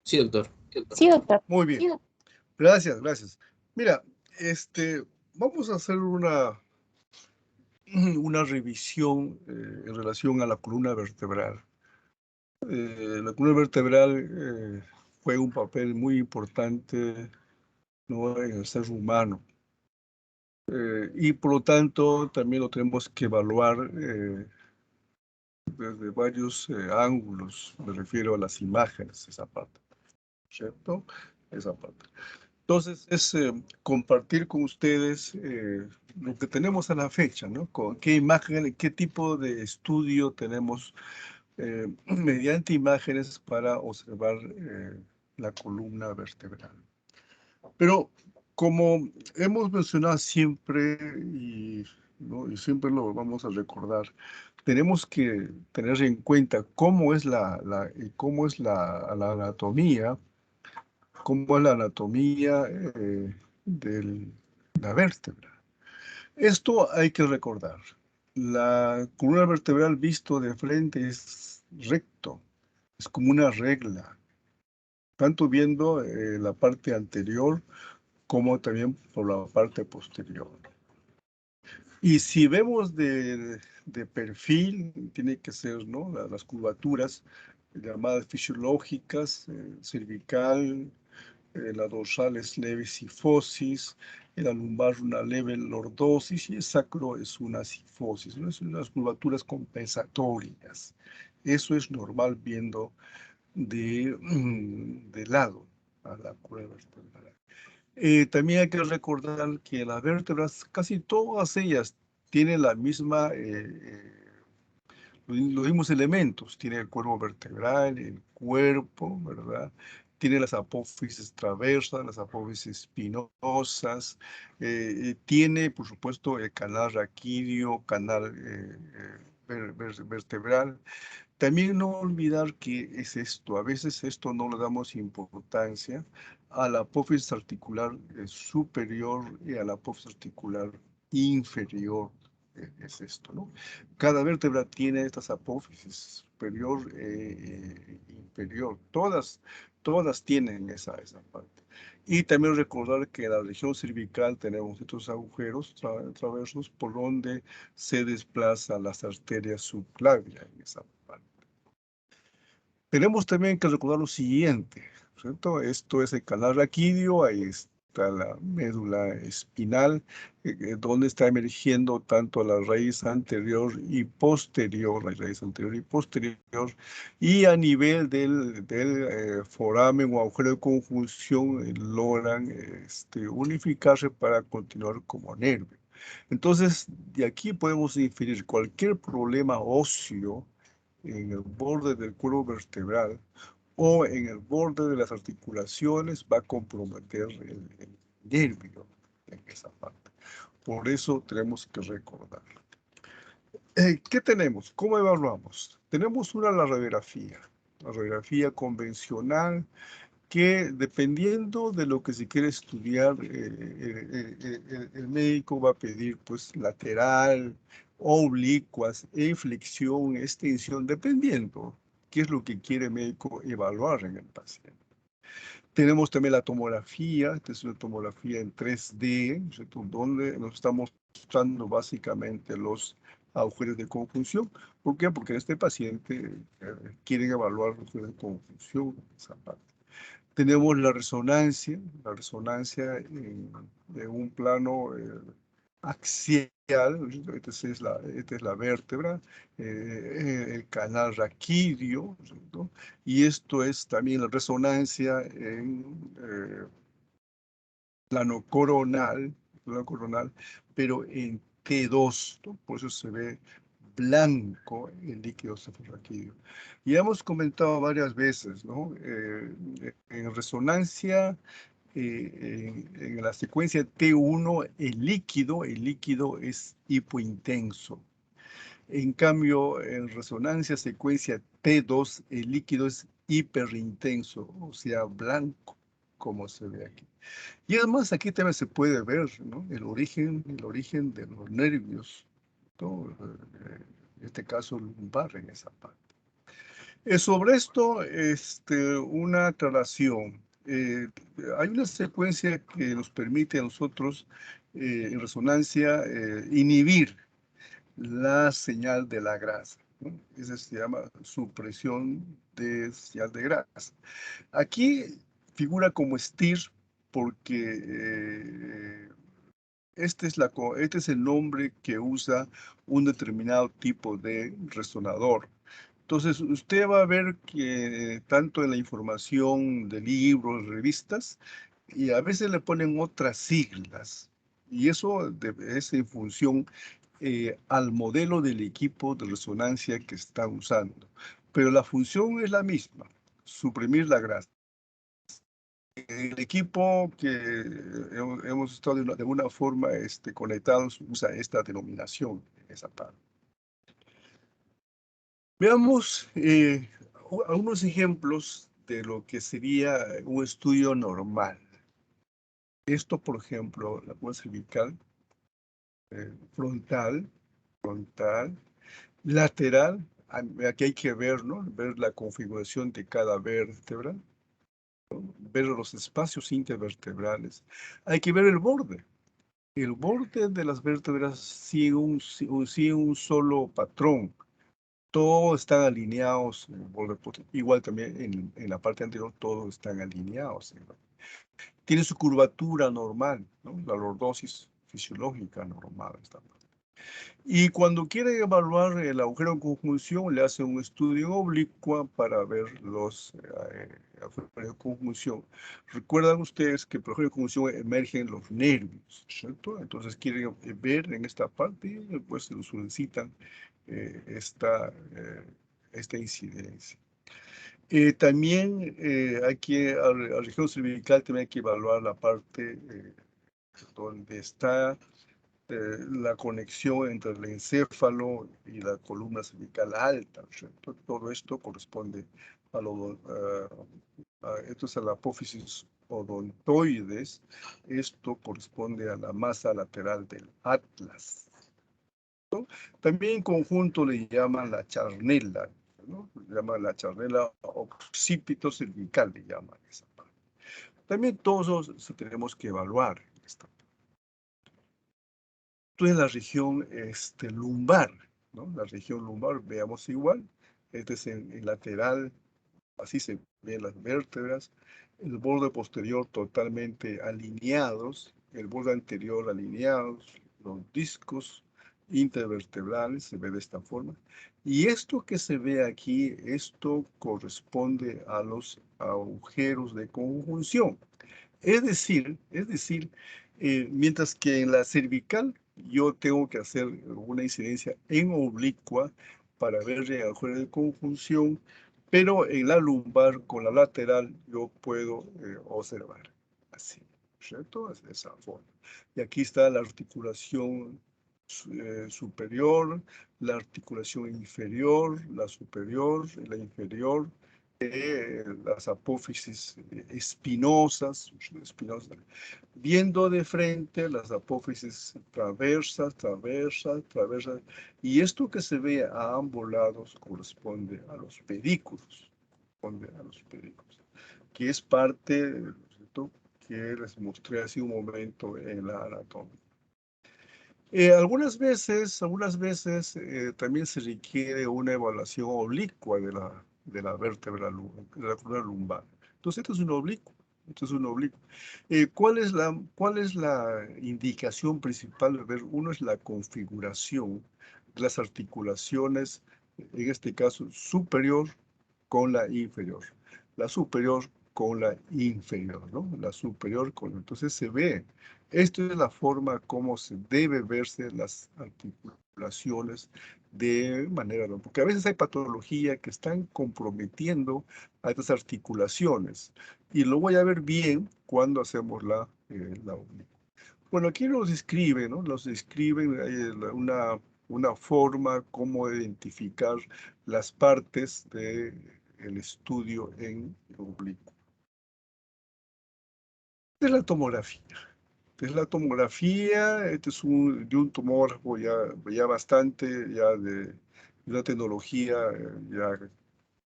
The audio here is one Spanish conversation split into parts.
Sí, doctor. Sí, doctor. Muy bien. Gracias, gracias. Mira, vamos a hacer una revisión en relación a la columna vertebral. La columna vertebral juega un papel muy importante, ¿no?, en el ser humano. Y por lo tanto también lo tenemos que evaluar desde varios ángulos. Me refiero a las imágenes, esa parte, ¿cierto? Esa parte. Entonces, es compartir con ustedes lo que tenemos a la fecha, ¿no? Con qué imagen, qué tipo de estudio tenemos mediante imágenes para observar la columna vertebral. Pero como hemos mencionado siempre, ¿no?, y siempre lo vamos a recordar, tenemos que tener en cuenta cómo es la anatomía, de la vértebra. Esto hay que recordar. La columna vertebral visto de frente es recto, es como una regla, tanto viendo la parte anterior como también por la parte posterior. Y si vemos de perfil, tiene que ser, ¿no?, las curvaturas llamadas fisiológicas, cervical, la dorsal es leve sifosis, la lumbar una leve lordosis y el sacro es una sifosis, ¿no? Son unas curvaturas compensatorias. Eso es normal viendo de lado a la columna vertebral. También hay que recordar que las vértebras, casi todas ellas, tienen la misma, los mismos elementos. Tiene el cuerpo vertebral, el cuerpo, ¿verdad? Tiene las apófisis traversas, las apófisis espinosas. Tiene, por supuesto, el canal raquídeo, canal vertebral. También no olvidar que es esto, a veces esto no le damos importancia a la apófisis articular superior y a la apófisis articular inferior. Es esto, ¿no? Cada vértebra tiene estas apófisis, superior e inferior. Todas tienen esa parte. Y también recordar que en la región cervical tenemos estos agujeros traversos por donde se desplazan las arterias subclavias en esa parte. Tenemos también que recordar lo siguiente, ¿cierto? Esto es el canal raquídeo, ahí está la médula espinal, donde está emergiendo tanto la raíz anterior y posterior, la raíz anterior y posterior, y a nivel del foramen o agujero de conjunción logran unificarse para continuar como nervio. Entonces, de aquí podemos inferir cualquier problema óseo en el borde del cuerpo vertebral o en el borde de las articulaciones va a comprometer el nervio en esa parte. Por eso tenemos que recordar. ¿Qué tenemos? ¿Cómo evaluamos? Tenemos la radiografía convencional, que dependiendo de lo que se quiere estudiar, el médico va a pedir pues lateral, oblicuas, flexión, extensión, dependiendo qué es lo que quiere el médico evaluar en el paciente. Tenemos también la tomografía, esta es una tomografía en 3D, ¿cierto?, donde nos está mostrando básicamente los agujeros de conjunción. ¿Por qué? Porque en este paciente quieren evaluar los agujeros de conjunción, esa parte. Tenemos la resonancia en un plano axial. Esta es la vértebra, el canal raquídeo, ¿no? Y esto es también la resonancia en plano coronal, pero en T2, ¿no? Por eso se ve blanco el líquido cefalorraquídeo. Y hemos comentado varias veces, ¿no? En resonancia, en la secuencia T1, el líquido es hipointenso. En cambio, en resonancia secuencia T2, el líquido es hiperintenso, o sea, blanco, como se ve aquí. Y además aquí también se puede ver, ¿no?, el origen de los nervios, ¿no? En este caso lumbar en esa parte. Sobre esto, una aclaración. Hay una secuencia que nos permite a nosotros, en resonancia, inhibir la señal de la grasa, ¿no? Esa se llama supresión de señal de grasa. Aquí figura como STIR porque este es el nombre que usa un determinado tipo de resonador. Entonces, usted va a ver que tanto en la información de libros, revistas, y a veces le ponen otras siglas, y eso es en función al modelo del equipo de resonancia que está usando. Pero la función es la misma, suprimir la grasa. El equipo que hemos estado de alguna forma conectados usa esta denominación, esa parte. Veamos algunos ejemplos de lo que sería un estudio normal. Esto, por ejemplo, la prueba cervical, frontal, frontal, lateral. Aquí hay que ver, ¿no? Ver la configuración de cada vértebra, ver los espacios intervertebrales. Hay que ver el borde. El borde de las vértebras sigue un solo patrón. Todos están alineados, igual también en la parte anterior, todos están alineados. Tiene su curvatura normal, ¿no? La lordosis fisiológica normal. Y cuando quiere evaluar el agujero de conjunción, le hace un estudio oblicua para ver los agujeros de conjunción. Recuerdan ustedes que por agujero de conjunción emergen los nervios, ¿cierto? Entonces quieren ver en esta parte y después se solicitan eh, esta, eh, esta incidencia. También hay que, al región cervical también hay que evaluar la parte donde está la conexión entre el encéfalo y la columna cervical alta, ¿cierto? Todo esto corresponde esto es a la apófisis odontoides, esto corresponde a la masa lateral del atlas. También en conjunto le llaman la charnela, ¿no? Le llaman la charnela occipito cervical, le llaman esa parte. También todos eso tenemos que evaluar. Esto es la región lumbar, ¿no? La región lumbar, veamos igual. Este es el lateral, así se ven las vértebras. El borde posterior totalmente alineados, el borde anterior alineados, los discos intervertebrales se ve de esta forma. Y esto que se ve aquí, esto corresponde a los agujeros de conjunción. Es decir, mientras que en la cervical yo tengo que hacer una incidencia en oblicua para ver el agujero de conjunción, pero en la lumbar con la lateral yo puedo observar así, ¿cierto? Es de esa forma. Y aquí está la articulación superior, la articulación inferior, la superior, la inferior, las apófisis espinosas, viendo de frente las apófisis traversas, y esto que se ve a ambos lados corresponde a los pedículos, que es parte, ¿cierto?, que les mostré hace un momento en la anatomía. Algunas veces también se requiere una evaluación oblicua de la vértebra, de la columna lumbar. Entonces, esto es un oblicuo. Esto es un oblicuo. ¿Cuál es la indicación principal de ver? Uno es la configuración de las articulaciones, en este caso superior con la inferior. La superior con la inferior, ¿no? La superior con... Entonces se ve. Esto es la forma como se debe verse las articulaciones de manera, ¿no? Porque a veces hay patología que están comprometiendo a estas articulaciones y lo voy a ver bien cuando hacemos la oblicua. Bueno, aquí los describe, ¿no? Los describen una forma como identificar las partes del estudio en oblicuo. Esta es la tomografía. Este es de un tomógrafo ya bastante, ya de una tecnología ya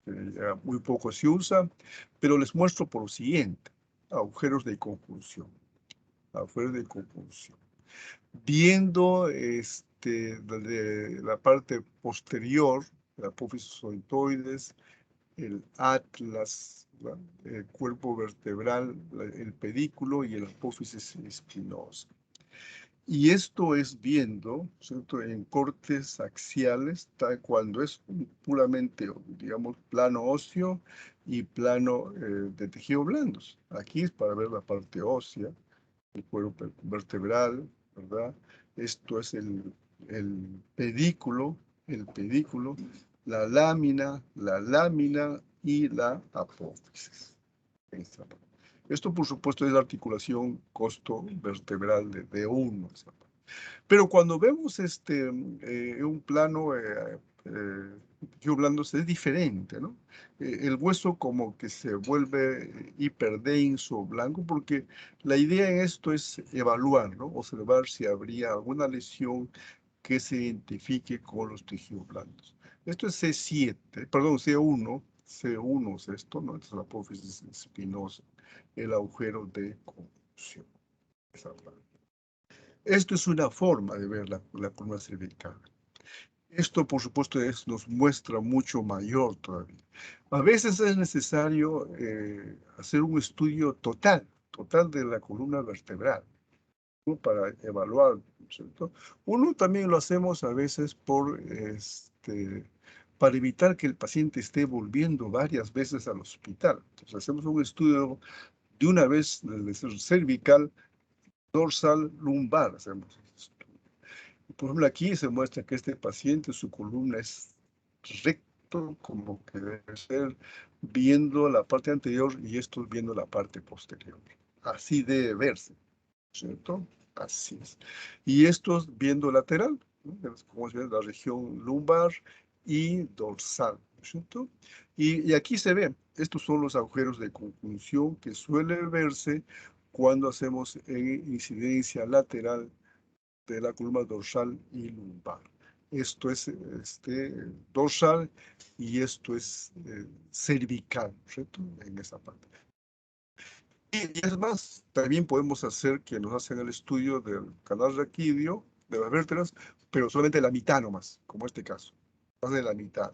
ya muy poco se usa, pero les muestro por lo siguiente, agujeros de conjunción, agujeros de conjunción. Viendo desde la parte posterior, la apófisis odontoides, el atlas, el cuerpo vertebral, el pedículo y el apófisis espinosa. Y esto es viendo, ¿cierto?, en cortes axiales, cuando es puramente, digamos, plano óseo y plano de tejido blandos. Aquí es para ver la parte ósea, el cuerpo vertebral, ¿verdad? Esto es el pedículo, la lámina y la apófisis. Esto, por supuesto, es la articulación costo-vertebral de uno. Pero cuando vemos un plano tejido blando es diferente, ¿no? El hueso como que se vuelve hiperdenso, blanco, porque la idea en esto es evaluar, ¿no? Observar si habría alguna lesión que se identifique con los tejidos blandos. Esto es C7, perdón, C1 es esto, ¿no? Esta es la apófisis espinosa, el agujero de conjunción. Esto es una forma de ver la columna cervical. Esto, por supuesto, nos muestra mucho mayor todavía. A veces es necesario hacer un estudio total de la columna vertebral, ¿no?, para evaluar, ¿cierto? Uno también lo hacemos a veces para evitar que el paciente esté volviendo varias veces al hospital. Entonces hacemos un estudio de una vez desde cervical, dorsal, lumbar, hacemos esto. Por ejemplo, aquí se muestra que este paciente, su columna es recto, como que debe ser, viendo la parte anterior y esto viendo la parte posterior. Así debe verse, ¿cierto? Así es. Y esto es viendo lateral, ¿no? Como se ve, la región lumbar y dorsal, ¿cierto? Y aquí se ve, estos son los agujeros de conjunción que suelen verse cuando hacemos incidencia lateral de la columna dorsal y lumbar. Esto es dorsal y esto es cervical, ¿cierto? En esa parte. Y es más, también podemos hacer que nos hacen el estudio del canal raquídeo, de las vértebras, pero solamente la mitad nomás, como este caso, más de la mitad,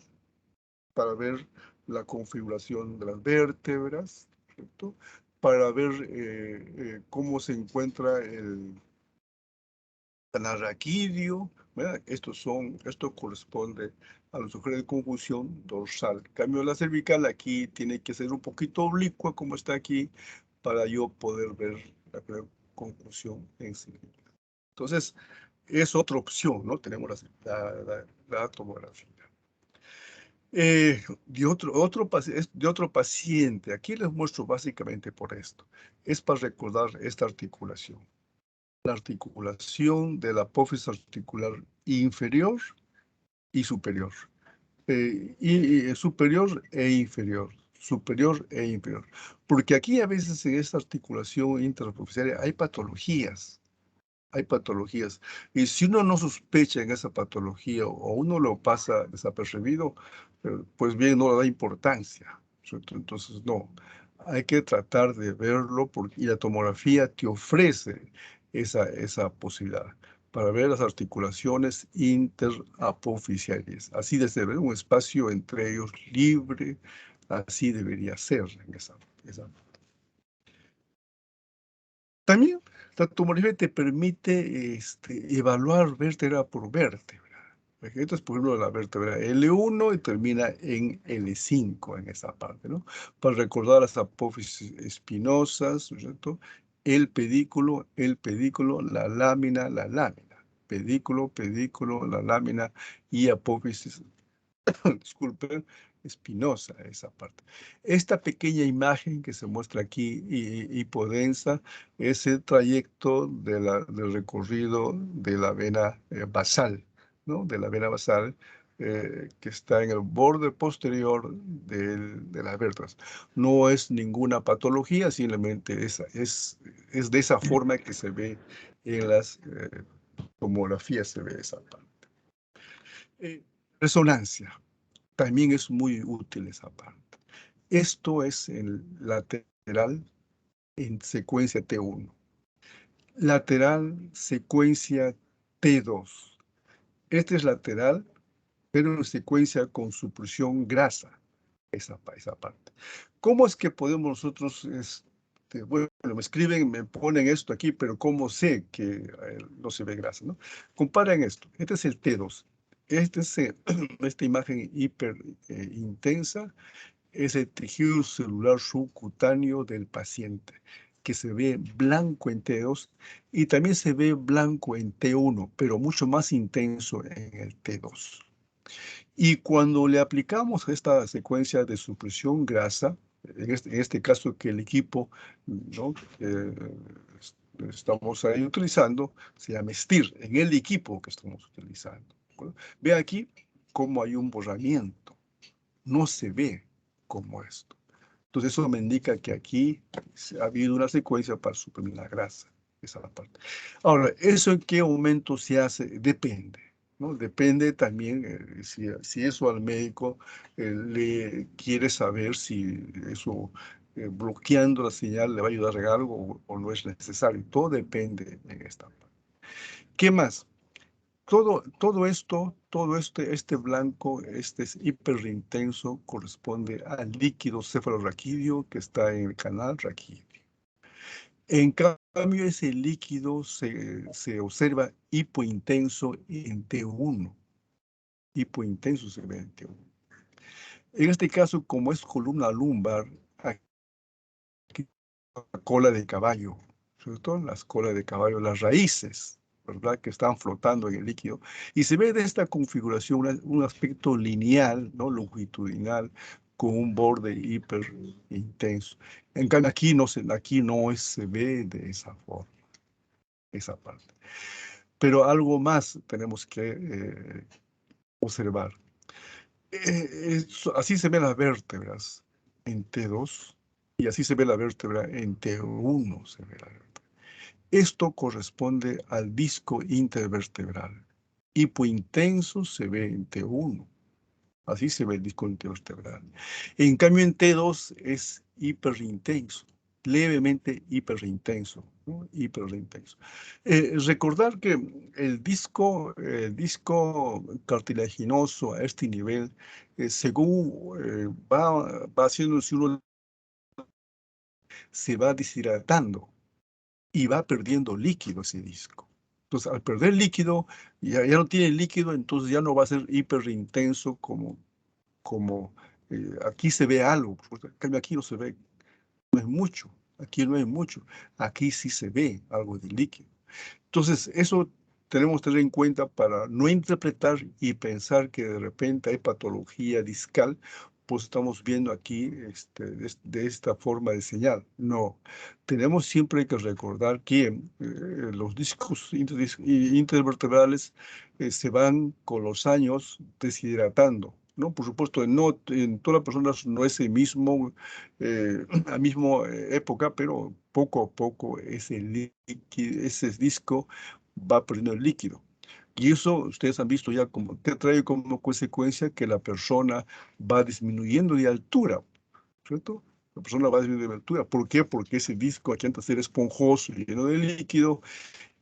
para ver la configuración de las vértebras, ¿cierto? Para ver cómo se encuentra el canal raquídeo, ¿verdad? Esto corresponde a los agujeros de conjunción dorsal. En cambio, la cervical aquí tiene que ser un poquito oblicua, como está aquí, para yo poder ver la conjunción en cervical. Entonces, es otra opción, ¿no? Tenemos la tomografía. De otro paciente, aquí les muestro básicamente por esto. Es para recordar esta articulación. La articulación de la apófisis articular inferior y superior. Superior e inferior. Superior e inferior. Porque aquí a veces en esta articulación interapofisiaria hay patologías. Hay patologías. Y si uno no sospecha en esa patología o uno lo pasa desapercibido, pues bien, no le da importancia, ¿cierto? Entonces, no. Hay que tratar de verlo y la tomografía te ofrece esa posibilidad para ver las articulaciones interapofisiales. Así debe ser un espacio entre ellos libre, así debería ser en esa. También la tomografía te permite evaluar vértebra por vértebra. Esto es, por ejemplo, la vértebra L1 y termina en L5 en esa parte, ¿no? Para recordar las apófisis espinosas, ¿no es cierto? El pedículo, la lámina, pedículo, la lámina y apófisis disculpen, espinosa esa parte. Esta pequeña imagen que se muestra aquí, hipodensa, es el trayecto del recorrido de la vena basal, ¿no? De la vena basal que está en el borde posterior de las vértebras. No es ninguna patología, simplemente es de esa forma que se ve en las tomografías, se ve esa parte. Resonancia. También es muy útil esa parte. Esto es el lateral en secuencia T1. Lateral secuencia T2. Este es lateral, pero en secuencia con supresión grasa, esa parte. ¿Cómo es que podemos nosotros, bueno, me escriben, me ponen esto aquí, pero ¿cómo sé que no se ve grasa, ¿no? Comparen esto. Este es el T2. Este es, esta imagen hiper intensa es el tejido celular subcutáneo del paciente, que se ve blanco en T2 y también se ve blanco en T1, pero mucho más intenso en el T2. Y cuando le aplicamos esta secuencia de supresión grasa, en este caso que el equipo, ¿no? Estamos ahí utilizando, se llama STIR, en el equipo que estamos utilizando. Ve aquí cómo hay un borramiento, no se ve como esto. Entonces eso me indica que aquí ha habido una secuencia para suprimir la grasa. Esa es la parte. Ahora, ¿eso en qué momento se hace? Depende, ¿no? Depende también si eso al médico le quiere saber si eso bloqueando la señal le va a ayudar en algo o no es necesario. Todo depende en esta parte. ¿Qué más? Todo esto, este blanco, este es hiperintenso, corresponde al líquido cefalorraquídeo que está en el canal raquídeo. En cambio, ese líquido se observa hipointenso en T1. Hipointenso se ve en T1. En este caso, como es columna lumbar, aquí la cola de caballo, sobre todo las colas de caballo, las raíces, ¿verdad? Que están flotando en el líquido. Y se ve de esta configuración un aspecto lineal, ¿no? Longitudinal, con un borde hiper intenso. En cambio, aquí no se ve de esa forma, esa parte. Pero algo más tenemos que observar. Así se ven las vértebras en T2 y así se ve la vértebra en T1. Se ve la vértebra. Esto corresponde al disco intervertebral. Hipointenso se ve en T1. Así se ve el disco intervertebral. En cambio, en T2 es hiperintenso, levemente hiperintenso, ¿no? Hiperintenso. Recordar que el disco cartilaginoso a este nivel, según va haciendo, si uno se va deshidratando y va perdiendo líquido ese disco. Entonces, al perder líquido, ya no tiene líquido, entonces ya no va a ser hiperintenso como aquí se ve algo, porque en cambio aquí no se ve, no es mucho, aquí no es mucho, aquí sí se ve algo de líquido. Entonces, eso tenemos que tener en cuenta para no interpretar y pensar que de repente hay patología discal, pues estamos viendo aquí de esta forma de señal. No, tenemos siempre que recordar que los discos intervertebrales se van con los años deshidratando. ¿No? Por supuesto, no en todas las personas no es el mismo, la misma época, pero poco a poco ese disco va perdiendo el líquido. Y eso ustedes han visto ya como que trae como consecuencia que la persona va disminuyendo de altura, ¿cierto? La persona va disminuyendo de altura. ¿Por qué? Porque ese disco, aquí antes era esponjoso y lleno de líquido,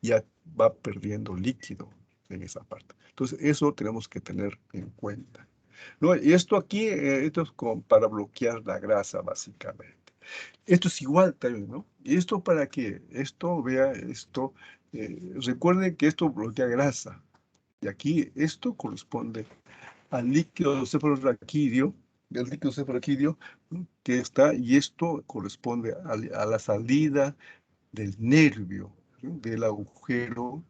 ya va perdiendo líquido en esa parte. Entonces, eso tenemos que tener en cuenta. ¿No? Y esto aquí, esto es como para bloquear la grasa, básicamente. Esto es igual también, ¿no? ¿Y esto para qué? Esto, vea, esto, recuerden que esto bloquea grasa. Y aquí esto corresponde al líquido cefalorraquídeo, del líquido cefalorraquídeo, ¿no? Que está, y esto corresponde a la salida del nervio, ¿no? Del agujero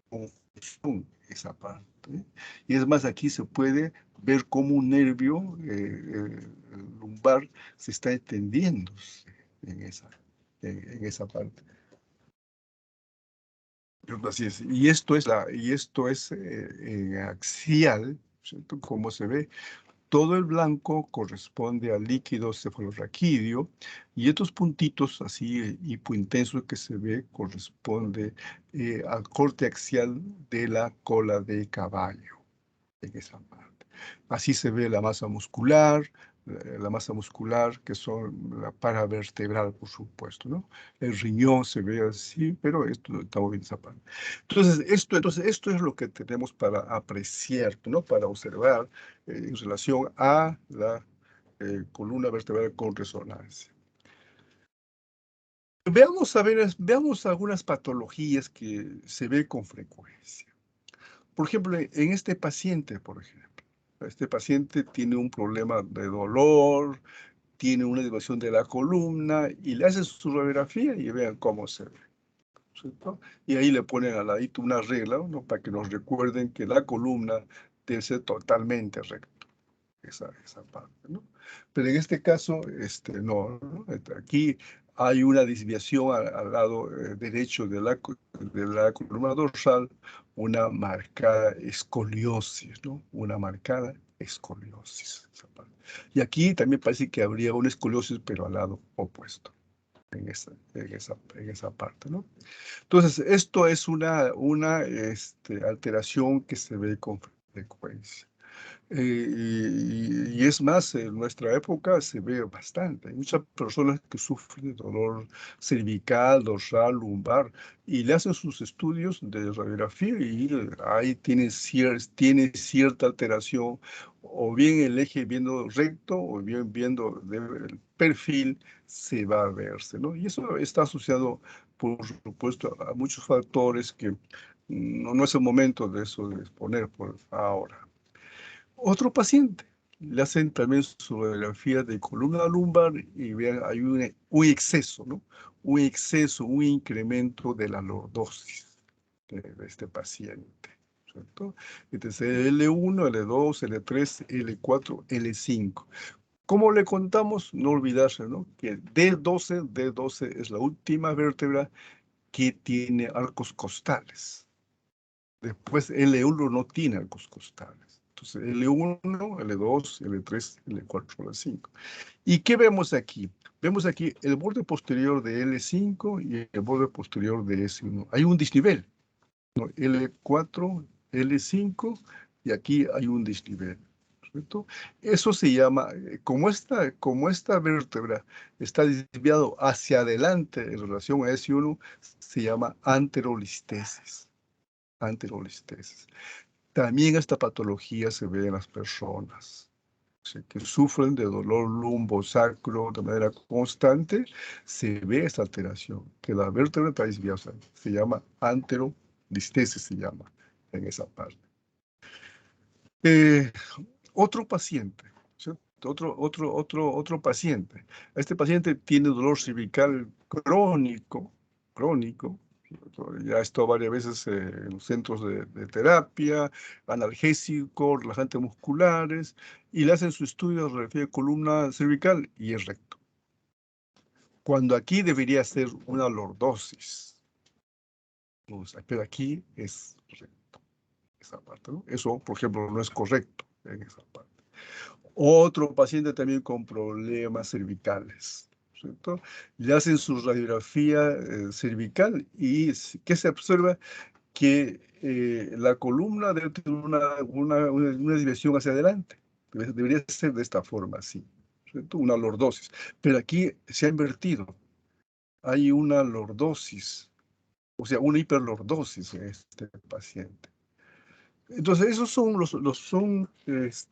con esa parte. Y es más, aquí se puede ver cómo un nervio lumbar se está extendiendo en esa parte. Así es. Y esto es axial, ¿cierto? Como se ve, todo el blanco corresponde al líquido cefalorraquídeo y estos puntitos así hipointensos que se ve corresponde al corte axial de la cola de caballo en esa parte. Así se ve la masa muscular, que son la paravertebral, por supuesto, ¿no? El riñón se ve así, pero esto estamos viendo esa parte. Entonces, esto es lo que tenemos para apreciar, ¿no? Para observar en relación a la columna vertebral con resonancia. Veamos algunas patologías que se ven con frecuencia. Por ejemplo, en este paciente, por ejemplo, este paciente tiene un problema de dolor, tiene una elevación de la columna y le hacen su radiografía y vean cómo se ve, ¿cierto? Y ahí le ponen al ladito una regla, ¿no? Para que nos recuerden que la columna debe ser totalmente recta, esa parte, ¿no? Pero en este caso, no, ¿no? Aquí hay una desviación al lado derecho de la columna dorsal, una marcada escoliosis, ¿no? Una marcada escoliosis. Esa parte. Y aquí también parece que habría una escoliosis, pero al lado opuesto, en esa parte, ¿no? Entonces, esto es una alteración que se ve con frecuencia. Y es más, en nuestra época se ve bastante. Hay muchas personas que sufren de dolor cervical, dorsal, lumbar, y le hacen sus estudios de radiografía y ahí tiene cierta alteración, o bien el eje viendo recto, o bien viendo el perfil, se va a verse, ¿no? Y eso está asociado, por supuesto, a muchos factores que no es el momento de eso de exponer por ahora. Otro paciente, le hacen también su radiografía de columna lumbar y vean, hay un exceso, ¿no? Un exceso, un incremento de la lordosis de este paciente, ¿cierto? Entonces, L1, L2, L3, L4, L5. ¿Cómo le contamos? No olvidarse, ¿no? Que D12 es la última vértebra que tiene arcos costales. Después L1 no tiene arcos costales. Entonces L1, L2, L3, L4, L5. ¿Y qué vemos aquí? Vemos aquí el borde posterior de L5 y el borde posterior de S1. Hay un desnivel, ¿no? L4, L5 y aquí hay un desnivel, ¿cierto? Eso se llama, como esta vértebra está desviado hacia adelante en relación a S1, se llama anterolistesis. Anterolistesis. También esta patología se ve en las personas, ¿sí?, que sufren de dolor lumbosacro de manera constante. Se ve esta alteración, que la vértebra está desviada, se llama anterolistesis, se llama en esa parte. Otro paciente, ¿sí? Otro paciente. Este paciente tiene dolor cervical crónico. Ya ha estado varias veces en los centros de terapia, analgésicos, relajantes musculares, y le hacen su estudio de radiografía de columna cervical y es recto. Cuando aquí debería ser una lordosis. Pero aquí es recto, esa parte, ¿no? Eso, por ejemplo, no es correcto en esa parte. Otro paciente también con problemas cervicales, ¿cierto? Le hacen su radiografía cervical y ¿qué se observa? Que la columna debe tener una dirección hacia adelante. Debería ser de esta forma, así, ¿cierto? Una lordosis. Pero aquí se ha invertido. Hay una lordosis, o sea, una hiperlordosis en este paciente. Entonces, esos son las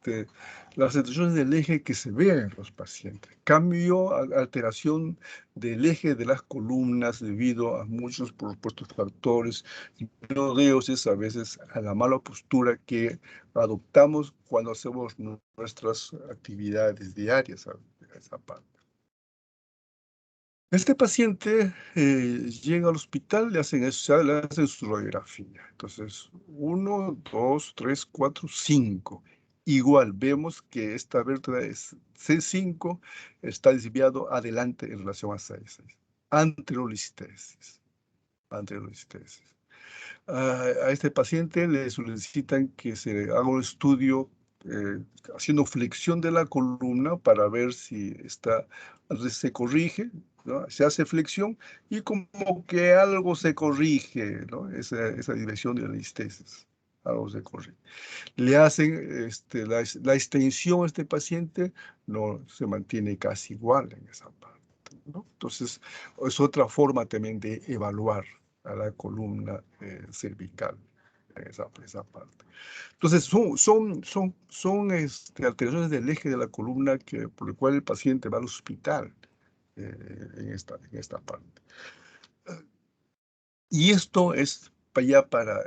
alteraciones del eje que se ven en los pacientes. Cambio, alteración del eje de las columnas debido a muchos, por supuesto, factores. No es a veces a la mala postura que adoptamos cuando hacemos nuestras actividades diarias a esa parte. Este paciente llega al hospital, le hacen su radiografía. Entonces, 1, 2, 3, 4, 5. Igual, vemos que esta vértebra es C5, está desviado adelante en relación a 6. Anterolistesis. Anterolistesis. A este paciente le solicitan que se haga un estudio haciendo flexión de la columna para ver si se corrige, ¿no? Se hace flexión y como que algo se corrige, ¿no? Esa dirección de la listesis. algo se corrige. Le hacen la extensión a este paciente, no se mantiene casi igual en esa parte, ¿no? Entonces, es otra forma también de evaluar a la columna cervical en esa parte. Entonces, son alteraciones del eje de la columna por el cual el paciente va al hospital en esta parte. Y esto es ya para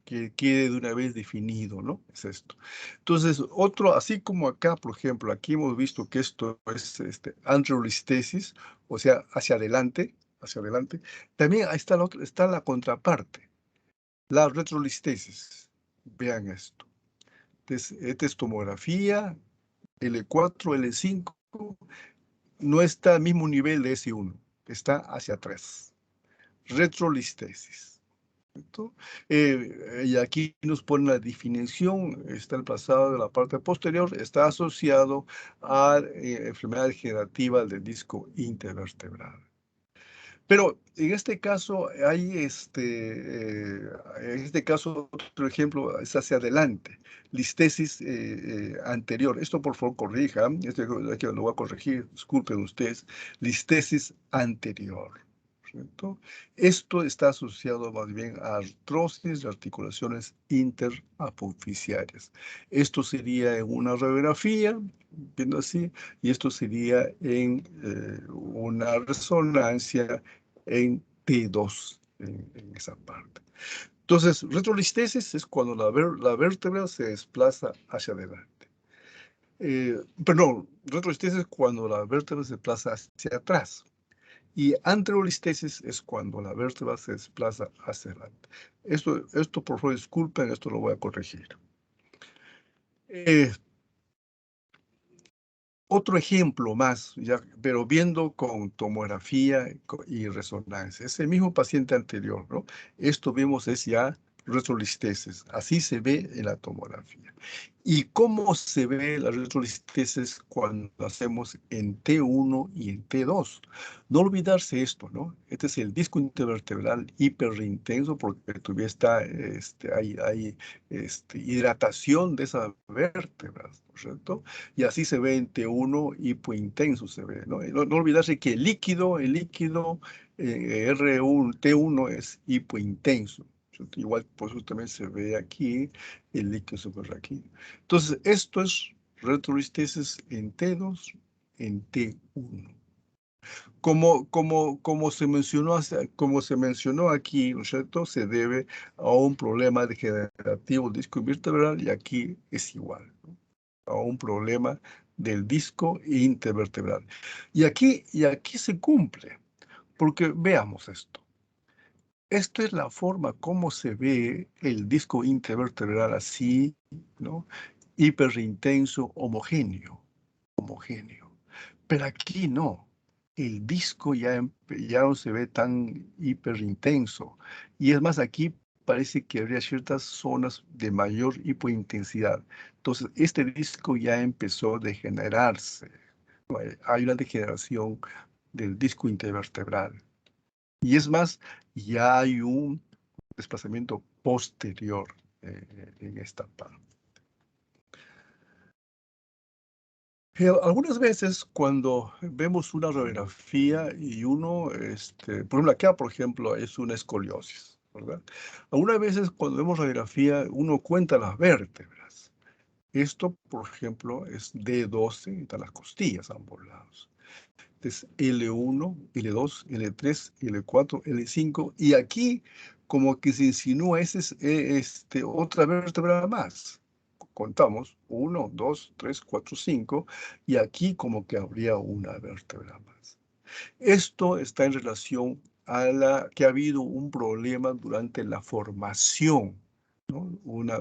que quede de una vez definido, ¿no? Es esto. Entonces, así como acá, por ejemplo, aquí hemos visto que esto es anterolistesis, o sea, hacia adelante, también ahí está la contraparte, la retrolistesis. Vean esto. Esta es tomografía, L4, L5, no está al mismo nivel de S1, está hacia atrás. Retrolistesis. ¿Cierto? Y aquí nos pone la definición, está el pasado de la parte posterior, está asociado a enfermedad degenerativa del disco intervertebral. Pero en este caso en este caso, otro ejemplo es hacia adelante, listesis anterior. Esto por favor corrija, que lo voy a corregir, disculpen ustedes, listesis anterior. ¿Cierto? Esto está asociado más bien a artrosis de articulaciones interapofisiarias. Esto sería en una radiografía, viendo así, y esto sería en una resonancia en T2, en esa parte. Entonces, retrolistesis es cuando la vértebra se desplaza hacia adelante. Perdón, retrolistesis es cuando la vértebra se desplaza hacia atrás. Y anterolistesis es cuando la vértebra se desplaza hacia adelante. Esto por favor, disculpen, esto lo voy a corregir. Otro ejemplo más, ya, pero viendo con tomografía y resonancia. Es el mismo paciente anterior, ¿no? Esto vemos es ya retrolistesis. Así se ve en la tomografía. ¿Y cómo se ve la retrolistesis cuando hacemos en T1 y en T2? No olvidarse esto, ¿no? Este es el disco intervertebral hiperintenso porque todavía hay hidratación de esas vértebras, ¿no es cierto? Y así se ve en T1 hipointenso se ve, ¿no? No olvidarse que el líquido R1, T1 es hipointenso. ¿Cierto? Igual por eso también se ve aquí, el líquido se ve aquí. Entonces, esto es retrolistesis en T2, en T1. Como se mencionó aquí, ¿no es cierto? Se debe a un problema degenerativo disco vertebral y aquí es igual, ¿no? A un problema del disco intervertebral. Y aquí se cumple, porque veamos esto. Esta es la forma como se ve el disco intervertebral así, ¿no? Hiperintenso, homogéneo. Pero aquí no. El disco ya no se ve tan hiperintenso. Y es más, aquí parece que habría ciertas zonas de mayor hipointensidad. Entonces, este disco ya empezó a degenerarse. Hay una degeneración del disco intervertebral. Y es más, ya hay un desplazamiento posterior en esta parte. Algunas veces cuando vemos una radiografía y por ejemplo, acá, por ejemplo, es una escoliosis, ¿verdad? Algunas veces cuando vemos radiografía, uno cuenta las vértebras. Esto, por ejemplo, es D12, están las costillas a ambos lados. Es L1, L2, L3, L4, L5, y aquí como que se insinúa otra vértebra más. Contamos 1, 2, 3, 4, 5, y aquí como que habría una vértebra más. Esto está en relación a que ha habido un problema durante la formación, ¿no?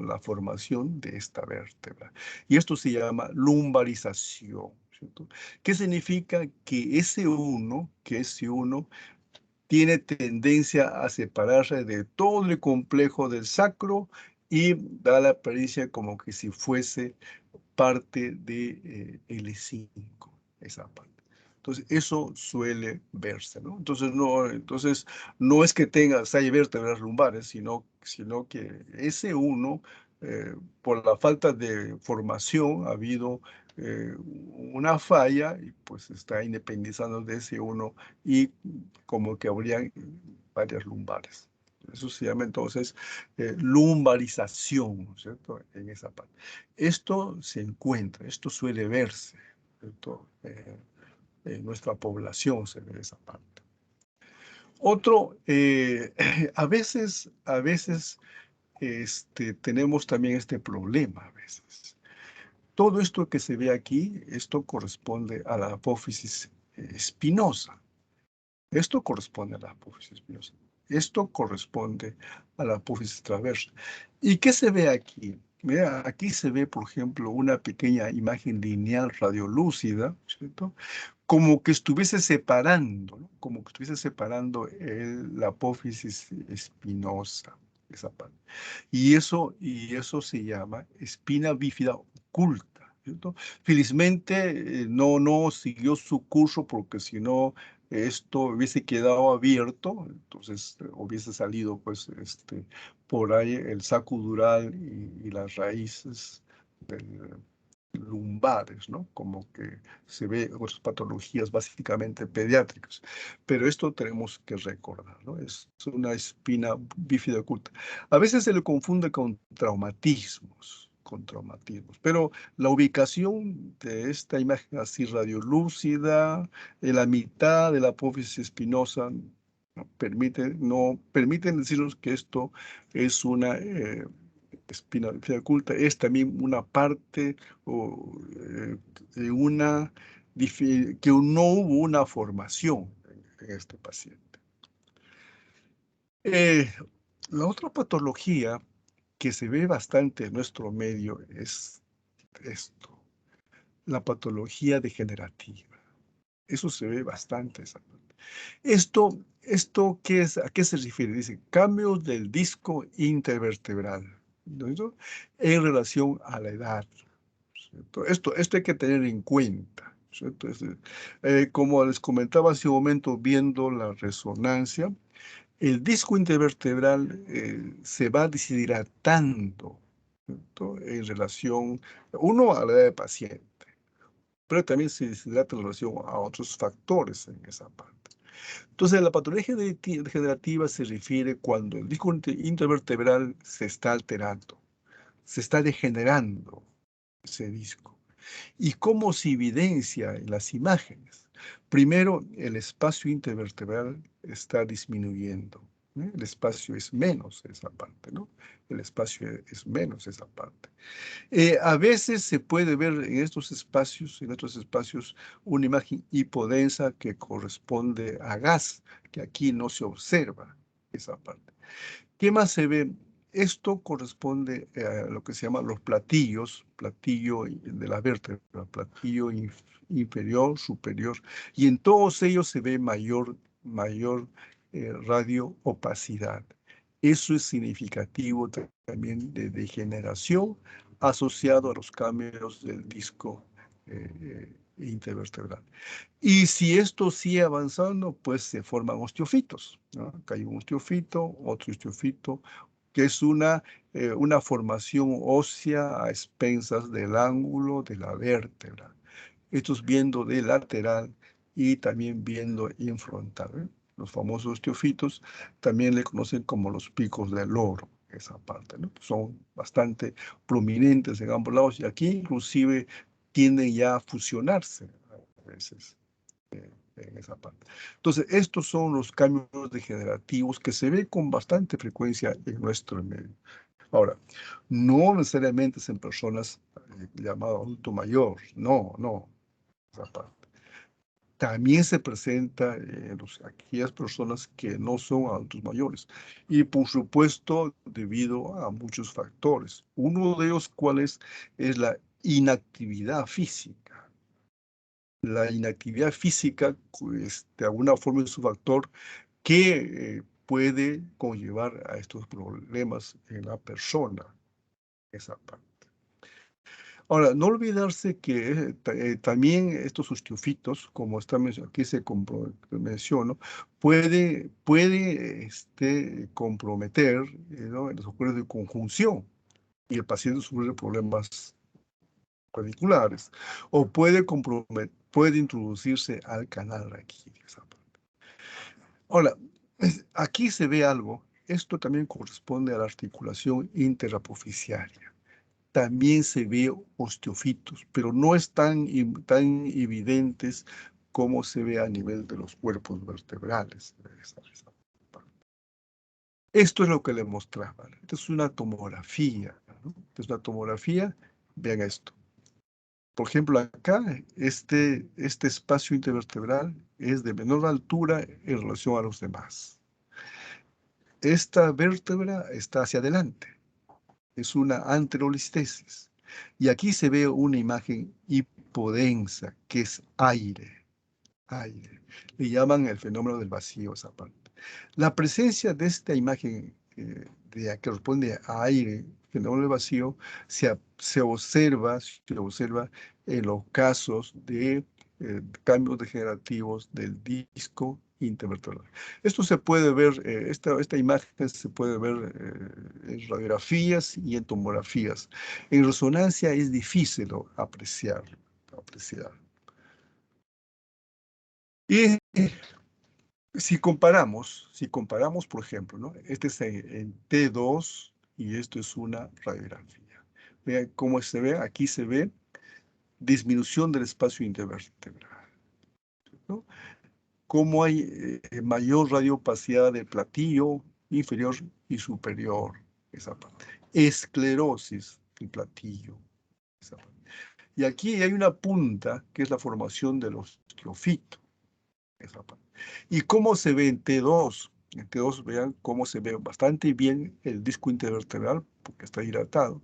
La formación de esta vértebra. Y esto se llama lumbarización, ¿cierto? ¿Qué significa? Que ese uno tiene tendencia a separarse de todo el complejo del sacro y da la apariencia como que si fuese parte de L5, esa parte. Entonces, eso suele verse, ¿no? Entonces, no es que se haya vértebras lumbares, sino que ese uno, por la falta de formación, ha habido una falla y pues está independizando de ese uno y como que habrían varias lumbares. Eso se llama entonces lumbarización, ¿no es cierto? En esa parte. Esto se encuentra, esto suele verse, ¿cierto? En nuestra población se ve esa parte. Otro, a veces tenemos también este problema a veces. Todo esto que se ve aquí, esto corresponde a la apófisis espinosa. Esto corresponde a la apófisis espinosa. Esto corresponde a la apófisis transversa. ¿Y qué se ve aquí? Mira, aquí se ve, por ejemplo, una pequeña imagen lineal radiolúcida, ¿cierto? Como que estuviese separando, ¿no? Como que estuviese separando la apófisis espinosa, esa parte. Y eso se llama espina bífida oculta, ¿cierto? Felizmente no siguió su curso porque si no esto hubiese quedado abierto, entonces hubiese salido pues por ahí el saco dural y las raíces del, lumbares, ¿no? Como que se ve otras patologías básicamente pediátricas. Pero esto tenemos que recordar, ¿no? Es una espina bífida oculta. A veces se le confunde con traumatismos, pero la ubicación de esta imagen así radiolúcida en la mitad de la apófisis espinosa no permiten decirnos que esto es una espina bífida oculta, es también una parte o, de que no hubo una formación en este paciente. Eh, la otra patología que se ve bastante en nuestro medio es esto, la patología degenerativa. Eso se ve bastante. Esto ¿a qué se refiere? Dice, cambios del disco intervertebral, ¿no? En relación a la edad, ¿cierto? Esto hay que tener en cuenta, ¿cierto? Como les comentaba hace un momento, viendo la resonancia, el disco intervertebral se va deshidratando, ¿cierto? En relación, uno, a la edad del paciente, pero también se deshidrata en relación a otros factores en esa parte. Entonces, la patología degenerativa se refiere cuando el disco intervertebral se está alterando, se está degenerando ese disco. ¿Y cómo se evidencia en las imágenes? Primero, el espacio intervertebral está disminuyendo. El espacio es menos esa parte, ¿no? El espacio es menos esa parte. A veces se puede ver en estos espacios, una imagen hipodensa que corresponde a gas, que aquí no se observa esa parte. ¿Qué más se ve? Esto corresponde a lo que se llama los platillo de la vértebra, platillo inferior, superior, y en todos ellos se ve mayor radio-opacidad. Eso es significativo también de degeneración asociado a los cambios del disco intervertebral. Y si esto sigue avanzando, pues se forman osteofitos, ¿no? Acá hay un osteofito, otro osteofito, que es una formación ósea a expensas del ángulo de la vértebra. Estos viendo de lateral y también viendo en frontal, ¿eh? Los famosos osteofitos también le conocen como los picos del loro, esa parte, ¿no? Son bastante prominentes en ambos lados y aquí inclusive tienden ya a fusionarse a veces en esa parte. Entonces, estos son los cambios degenerativos que se ven con bastante frecuencia en nuestro medio. Ahora, no necesariamente es en personas llamado adulto mayor, no, esa parte. También se presenta en aquellas personas que no son adultos mayores. Y por supuesto, debido a muchos factores. Uno de ellos, ¿cuál es? Es la inactividad física. La inactividad física, pues, de alguna forma es un factor que puede conllevar a estos problemas en la persona, esa parte. Ahora, no olvidarse que también estos osteofitos, como está aquí menciono, puede comprometer, ¿no?, los acuerdos de conjunción y el paciente sufre problemas radiculares, o puede introducirse al canal raquídeo. Ahora, aquí se ve algo. Esto también corresponde a la articulación interapoficiaria. También se ve osteofitos, pero no es tan evidentes como se ve a nivel de los cuerpos vertebrales. Esto es lo que le mostraba. Esta es una tomografía, ¿no? Esta es una tomografía. Vean esto. Por ejemplo, acá, este espacio intervertebral es de menor altura en relación a los demás. Esta vértebra está hacia adelante. Es una anterolistesis. Y aquí se ve una imagen hipodensa, que es aire. Aire. Le llaman el fenómeno del vacío esa parte. La presencia de esta imagen que corresponde a aire, fenómeno del vacío, se observa en los casos de cambios degenerativos del disco intervertebral. Esto se puede ver, esta imagen se puede ver en radiografías y en tomografías. En resonancia es difícil apreciar. Y si comparamos, por ejemplo, ¿no? Este es en T2 y esto es una radiografía. Vean cómo se ve, aquí se ve disminución del espacio intervertebral, ¿no? Cómo hay mayor radiopacidad del platillo inferior y superior, esa parte. Esclerosis del platillo, esa parte. Y aquí hay una punta que es la formación del osteofito, esa parte. ¿Y cómo se ve en T2? En T2 vean cómo se ve bastante bien el disco intervertebral, porque está hidratado.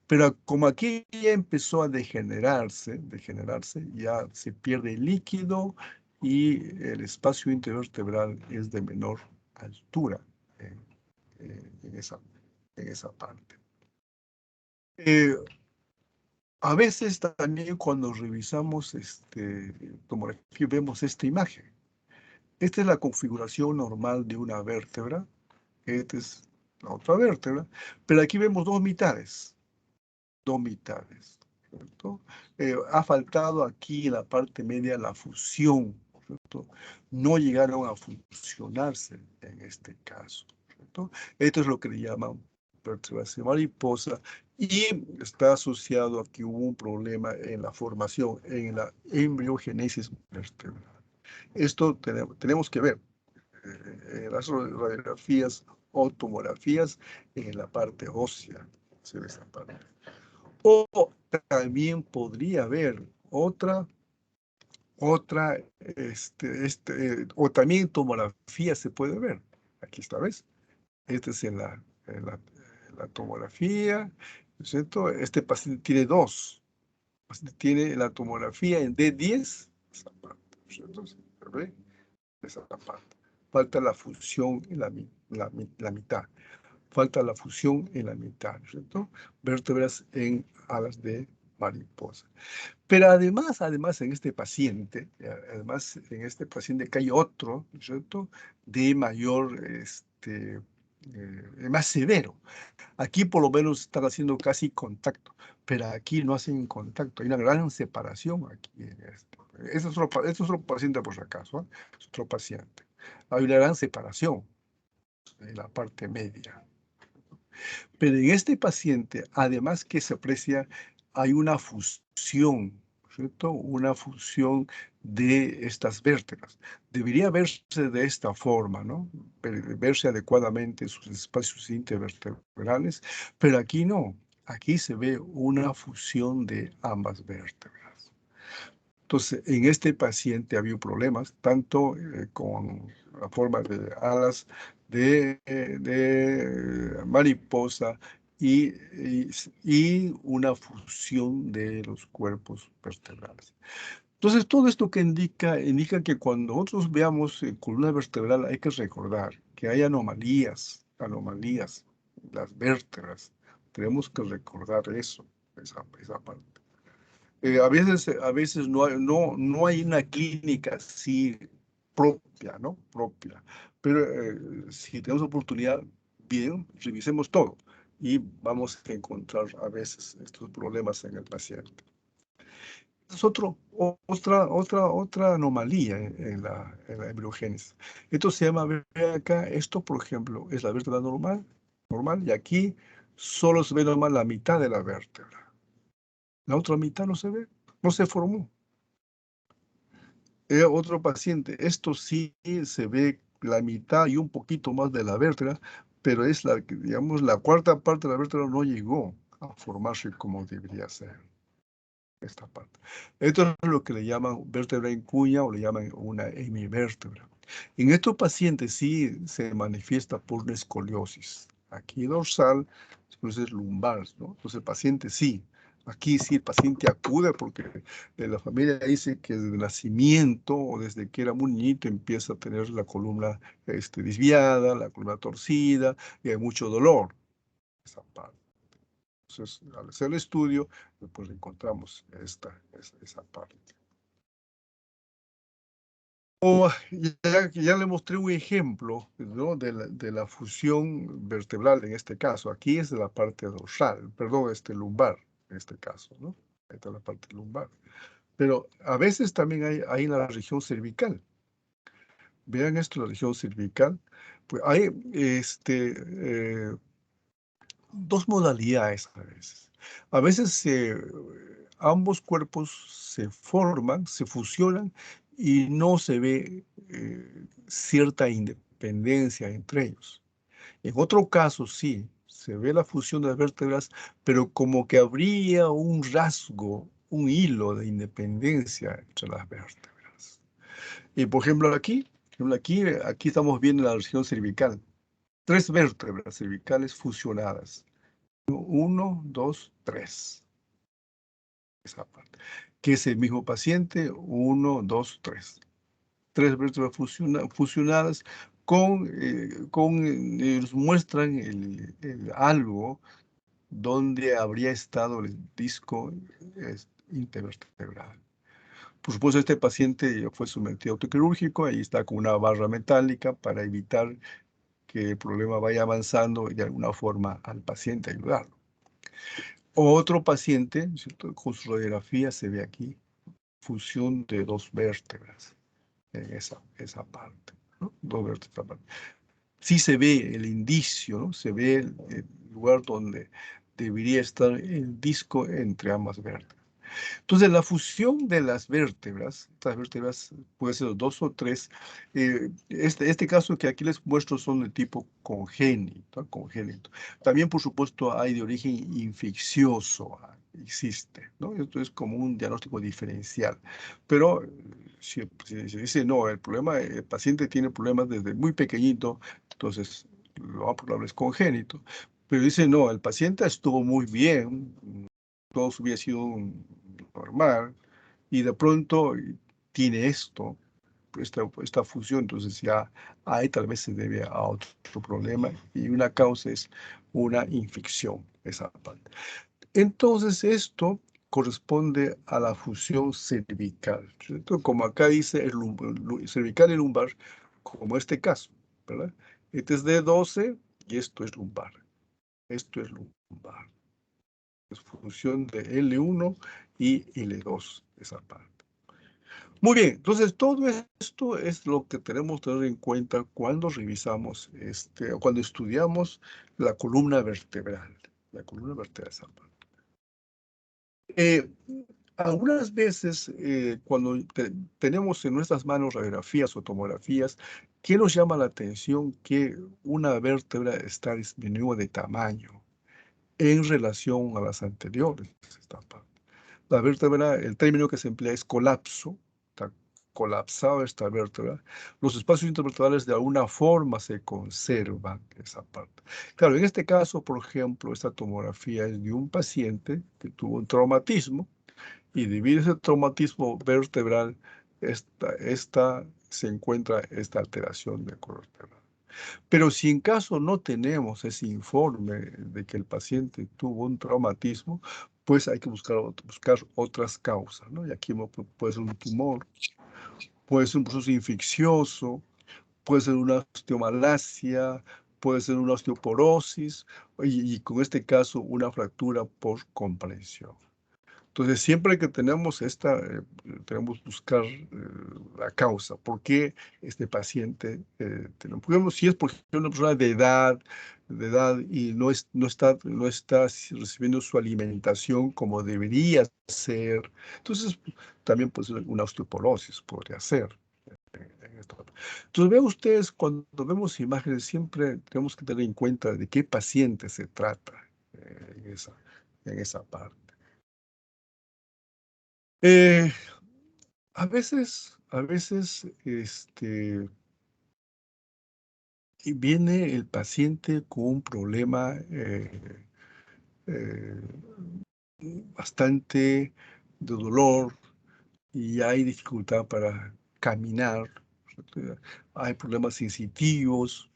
Pero como aquí ya empezó a degenerarse, ya se pierde el líquido y el espacio intervertebral es de menor altura eh, en esa parte. A veces también cuando revisamos tomografía vemos esta imagen. Esta es la configuración normal de una vértebra. Esta es la otra vértebra. Pero aquí vemos dos mitades. Dos mitades. ¿Cierto? Ha faltado aquí en la parte media la fusión. ¿Cierto? No llegaron a fusionarse en este caso. ¿Cierto? Esto es lo que le llaman perturbación mariposa. Y está asociado a que hubo un problema en la formación, en la embriogénesis vertebral. Esto tenemos que ver las radiografías o tomografías en la parte ósea. Se ve esa parte. O también podría haber o también tomografía se puede ver. Aquí está, ¿ves? Este es en la tomografía, ¿no es cierto? Este paciente tiene dos. El paciente tiene la tomografía en D10, esa parte, ¿no es cierto? ¿Se ve? Esa parte. Falta la fusión en la mitad. Falta la fusión en la mitad, ¿no es cierto? Vértebras en alas de mariposa. Pero además en este paciente que hay otro, ¿no es cierto?, de mayor, más severo. Aquí por lo menos están haciendo casi contacto, pero aquí no hacen contacto. Hay una gran separación aquí. Este es otro paciente por si acaso, ¿eh? Es otro paciente. Hay una gran separación en la parte media. Pero en este paciente, además que se aprecia, hay una fusión, ¿cierto? Una fusión de estas vértebras. Debería verse de esta forma, ¿no? Verse adecuadamente sus espacios intervertebrales, pero aquí no. Aquí se ve una fusión de ambas vértebras. Entonces, en este paciente había problemas, tanto con la forma de alas de mariposa y una fusión de los cuerpos vertebrales. Entonces, todo esto que indica que cuando nosotros veamos columna vertebral hay que recordar que hay anomalías, las vértebras. Tenemos que recordar eso, esa parte. A veces no hay una clínica así propia, ¿no? Propia. Pero si tenemos oportunidad, bien, revisemos todo y vamos a encontrar a veces estos problemas en el paciente. Es otra anomalía en la embriogénesis. Esto se llama, ve acá, esto por ejemplo es la vértebra normal, y aquí solo se ve normal la mitad de la vértebra. La otra mitad no se ve, no se formó. Otro paciente, esto sí se ve la mitad y un poquito más de la vértebra, pero es digamos, la cuarta parte de la vértebra no llegó a formarse como debería ser. Esta parte. Esto es lo que le llaman vértebra en cuña o le llaman una hemivértebra. En estos pacientes sí se manifiesta por una escoliosis. Aquí dorsal, entonces lumbar, ¿no? Entonces el paciente sí. Aquí sí el paciente acude porque la familia dice que desde el nacimiento o desde que era muy niñito empieza a tener la columna desviada, la columna torcida y hay mucho dolor. Esa parte. Entonces, al hacer el estudio, pues encontramos esa parte. O ya le mostré un ejemplo, ¿no? de la fusión vertebral en este caso. Aquí es de la parte dorsal, perdón, lumbar en este caso, ¿no? Esta es la parte lumbar. Pero a veces también hay en la región cervical. Vean esto, la región cervical. Pues hay dos modalidades a veces. A veces ambos cuerpos se forman, se fusionan y no se ve cierta independencia entre ellos. En otro caso, sí, se ve la fusión de las vértebras, pero como que habría un rasgo, un hilo de independencia entre las vértebras. Y por ejemplo, aquí estamos viendo la región cervical. Tres vértebras cervicales fusionadas. Uno, dos, tres. Esa parte. Que es el mismo paciente, uno, dos, tres. Tres vértebras fusionadas nos muestran algo donde habría estado el disco intervertebral. Por supuesto, este paciente ya fue sometido a autoquirúrgico, ahí está con una barra metálica para evitar que el problema vaya avanzando y de alguna forma al paciente ayudarlo. Otro paciente, ¿cierto? Con su radiografía se ve aquí fusión de dos vértebras en esa parte, ¿no? Dos vértebras aparte. Sí se ve el indicio, ¿no? Se ve el lugar donde debería estar el disco entre ambas vértebras. Entonces, la fusión de las vértebras, estas vértebras puede ser dos o tres. Este caso que aquí les muestro son de tipo congénito, congénito. También, por supuesto, hay de origen infeccioso, existe, ¿no? Esto es como un diagnóstico diferencial. Pero si se dice, no, el paciente tiene problemas desde muy pequeñito, entonces lo más probable es congénito. Pero dice, no, el paciente estuvo muy bien, todo hubiera sido normal, y de pronto tiene esta fusión, entonces ya ahí tal vez se debe a otro problema, y una causa es una infección, esa parte. Entonces esto corresponde a la fusión cervical, ¿cierto? Como acá dice cervical y lumbar, como este caso, ¿verdad? Este es D12 y esto es lumbar. Esto es lumbar. Es función de L1 y L2, esa parte. Muy bien, entonces todo esto es lo que tenemos que tener en cuenta cuando revisamos, cuando estudiamos la columna vertebral. La columna vertebral, esa parte. Eh, Algunas veces, cuando tenemos en nuestras manos radiografías o tomografías, ¿qué nos llama la atención? Que una vértebra está disminuida de tamaño en relación a las anteriores. Esta parte. La vértebra, el término que se emplea es colapso, está colapsada esta vértebra. Los espacios intervertebrales de alguna forma se conservan esa parte. Claro, en este caso, por ejemplo, esta tomografía es de un paciente que tuvo un traumatismo y debido a ese traumatismo vertebral, se encuentra esta alteración de color vertebral. Pero si en caso no tenemos ese informe de que el paciente tuvo un traumatismo, pues hay que buscar otras causas, ¿no? Y aquí puede ser un tumor, puede ser un proceso infeccioso, puede ser una osteomalacia, puede ser una osteoporosis, y con este caso una fractura por comprensión. Entonces, siempre que tenemos tenemos que buscar la causa. ¿Por qué este paciente tenemos? Si es porque es una persona de edad y no está recibiendo su alimentación como debería ser, entonces también puede ser una osteoporosis, podría ser. En esto. Entonces, vean ustedes, cuando vemos imágenes, siempre tenemos que tener en cuenta de qué paciente se trata en esa parte. Eh, a veces, y viene el paciente con un problema eh, bastante de dolor y hay dificultad para caminar. Hay problemas sensitivos,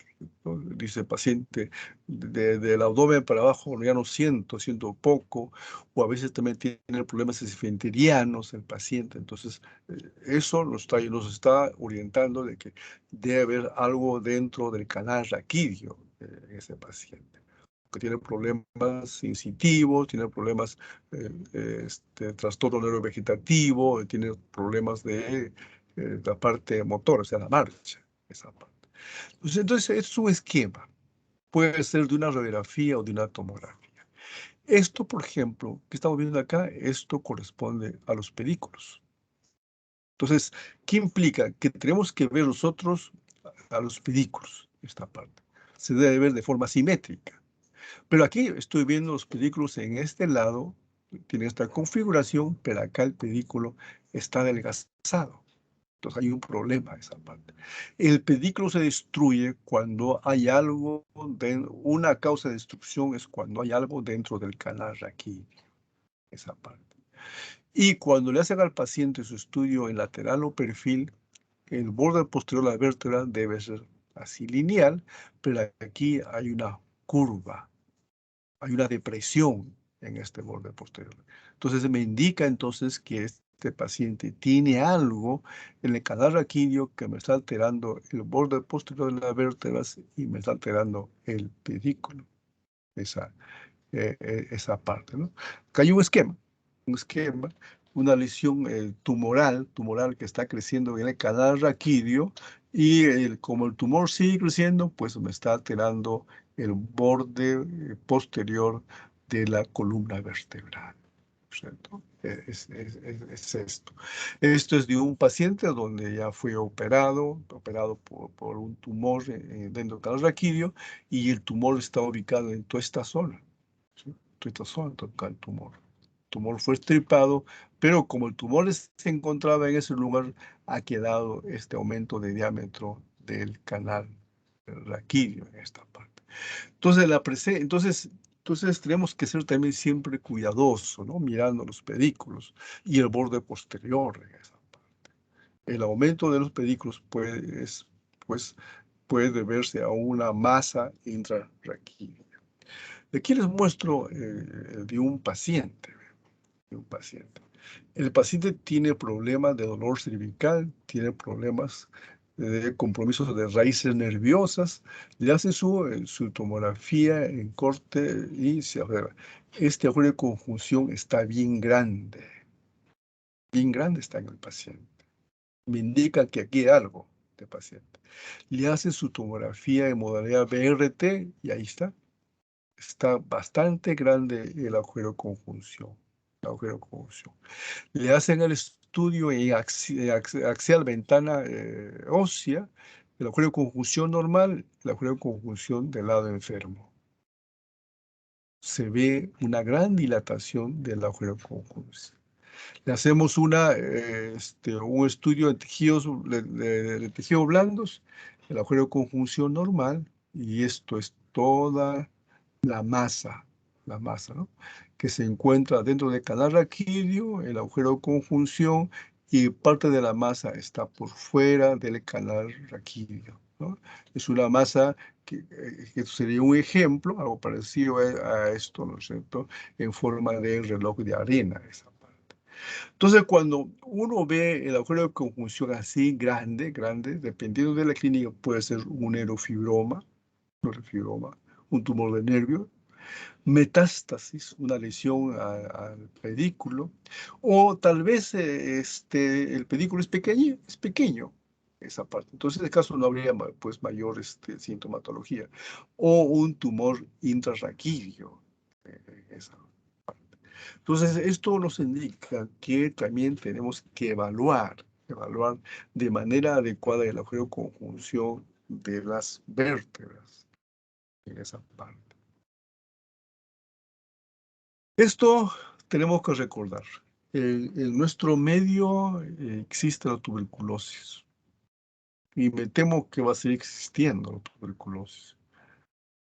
¿no? Dice el paciente, del abdomen para abajo ya no siento poco, o a veces también tiene problemas esfenterianos el paciente. Entonces, eso nos está orientando de que debe haber algo dentro del canal raquídeo en ese paciente, que tiene problemas sensitivos, tiene problemas, trastorno neurovegetativo, tiene problemas de la parte motora, o sea, la marcha, esa parte. Entonces, es un esquema. Puede ser de una radiografía o de una tomografía. Esto, por ejemplo, que estamos viendo acá, esto corresponde a los pedículos. Entonces, ¿qué implica? Que tenemos que ver nosotros a los pedículos, esta parte. Se debe ver de forma simétrica. Pero aquí estoy viendo los pedículos en este lado, tiene esta configuración, pero acá el pedículo está adelgazado. Entonces hay un problema en esa parte. El pedículo se destruye cuando hay algo, una causa de destrucción es cuando hay algo dentro del canal raquídeo, esa parte. Y cuando le hacen al paciente su estudio en lateral o perfil, el borde posterior de la vértebra debe ser así lineal, pero aquí hay una curva, hay una depresión en este borde posterior. Entonces me indica entonces que este paciente tiene algo en el canal raquídeo que me está alterando el borde posterior de las vértebras y me está alterando el pedículo, esa parte, ¿no? Acá hay un esquema, una lesión tumoral que está creciendo en el canal raquídeo y como el tumor sigue creciendo, pues me está alterando el borde posterior de la columna vertebral, ¿cierto? Es esto. Esto es de un paciente donde ya fue operado por un tumor dentro del canal raquídeo y el tumor está ubicado en toda esta zona. ¿Sí? Toda esta zona toca el tumor. El tumor fue extirpado, pero como el tumor se encontraba en ese lugar, ha quedado este aumento de diámetro del canal raquídeo en esta parte. Entonces, entonces tenemos que ser también siempre cuidadosos, ¿no? Mirando los pedículos y el borde posterior en esa parte. El aumento de los pedículos pues, puede deberse a una masa intrarraquídea. Aquí les muestro de un paciente, de un paciente. El paciente tiene problemas de dolor cervical, tiene problemas de compromisos de raíces nerviosas, le hacen su tomografía en corte y se observa. Este agujero de conjunción está bien grande está en el paciente. Me indica que aquí hay algo de paciente. Le hacen su tomografía en modalidad BRT y ahí está bastante grande el agujero de conjunción. El agujero de conjunción. Le hacen el estudio en axial ventana ósea, el agujero de conjunción normal, el agujero de conjunción del lado enfermo. Se ve una gran dilatación del agujero de conjunción. Le hacemos un estudio de tejidos, de tejidos blandos, el agujero de conjunción normal, y esto es toda la masa, ¿no? Que se encuentra dentro del canal raquídeo, el agujero de conjunción, y parte de la masa está por fuera del canal raquídeo. ¿no? Es una masa que sería un ejemplo, algo parecido a esto, ¿no es cierto?, en forma de reloj de arena, esa parte. Entonces, cuando uno ve el agujero de conjunción así grande, grande, dependiendo de la clínica, puede ser un neurofibroma, un tumor de nervio, metástasis, una lesión al pedículo, o tal vez el pedículo es pequeño, esa parte. Entonces, en este caso no habría pues mayor sintomatología, o un tumor intrarraquídeo. Esa. Entonces, esto nos indica que también tenemos que evaluar de manera adecuada el agujero de conjunción de las vértebras en esa parte. Esto tenemos que recordar. En nuestro medio existe la tuberculosis y me temo que va a seguir existiendo la tuberculosis.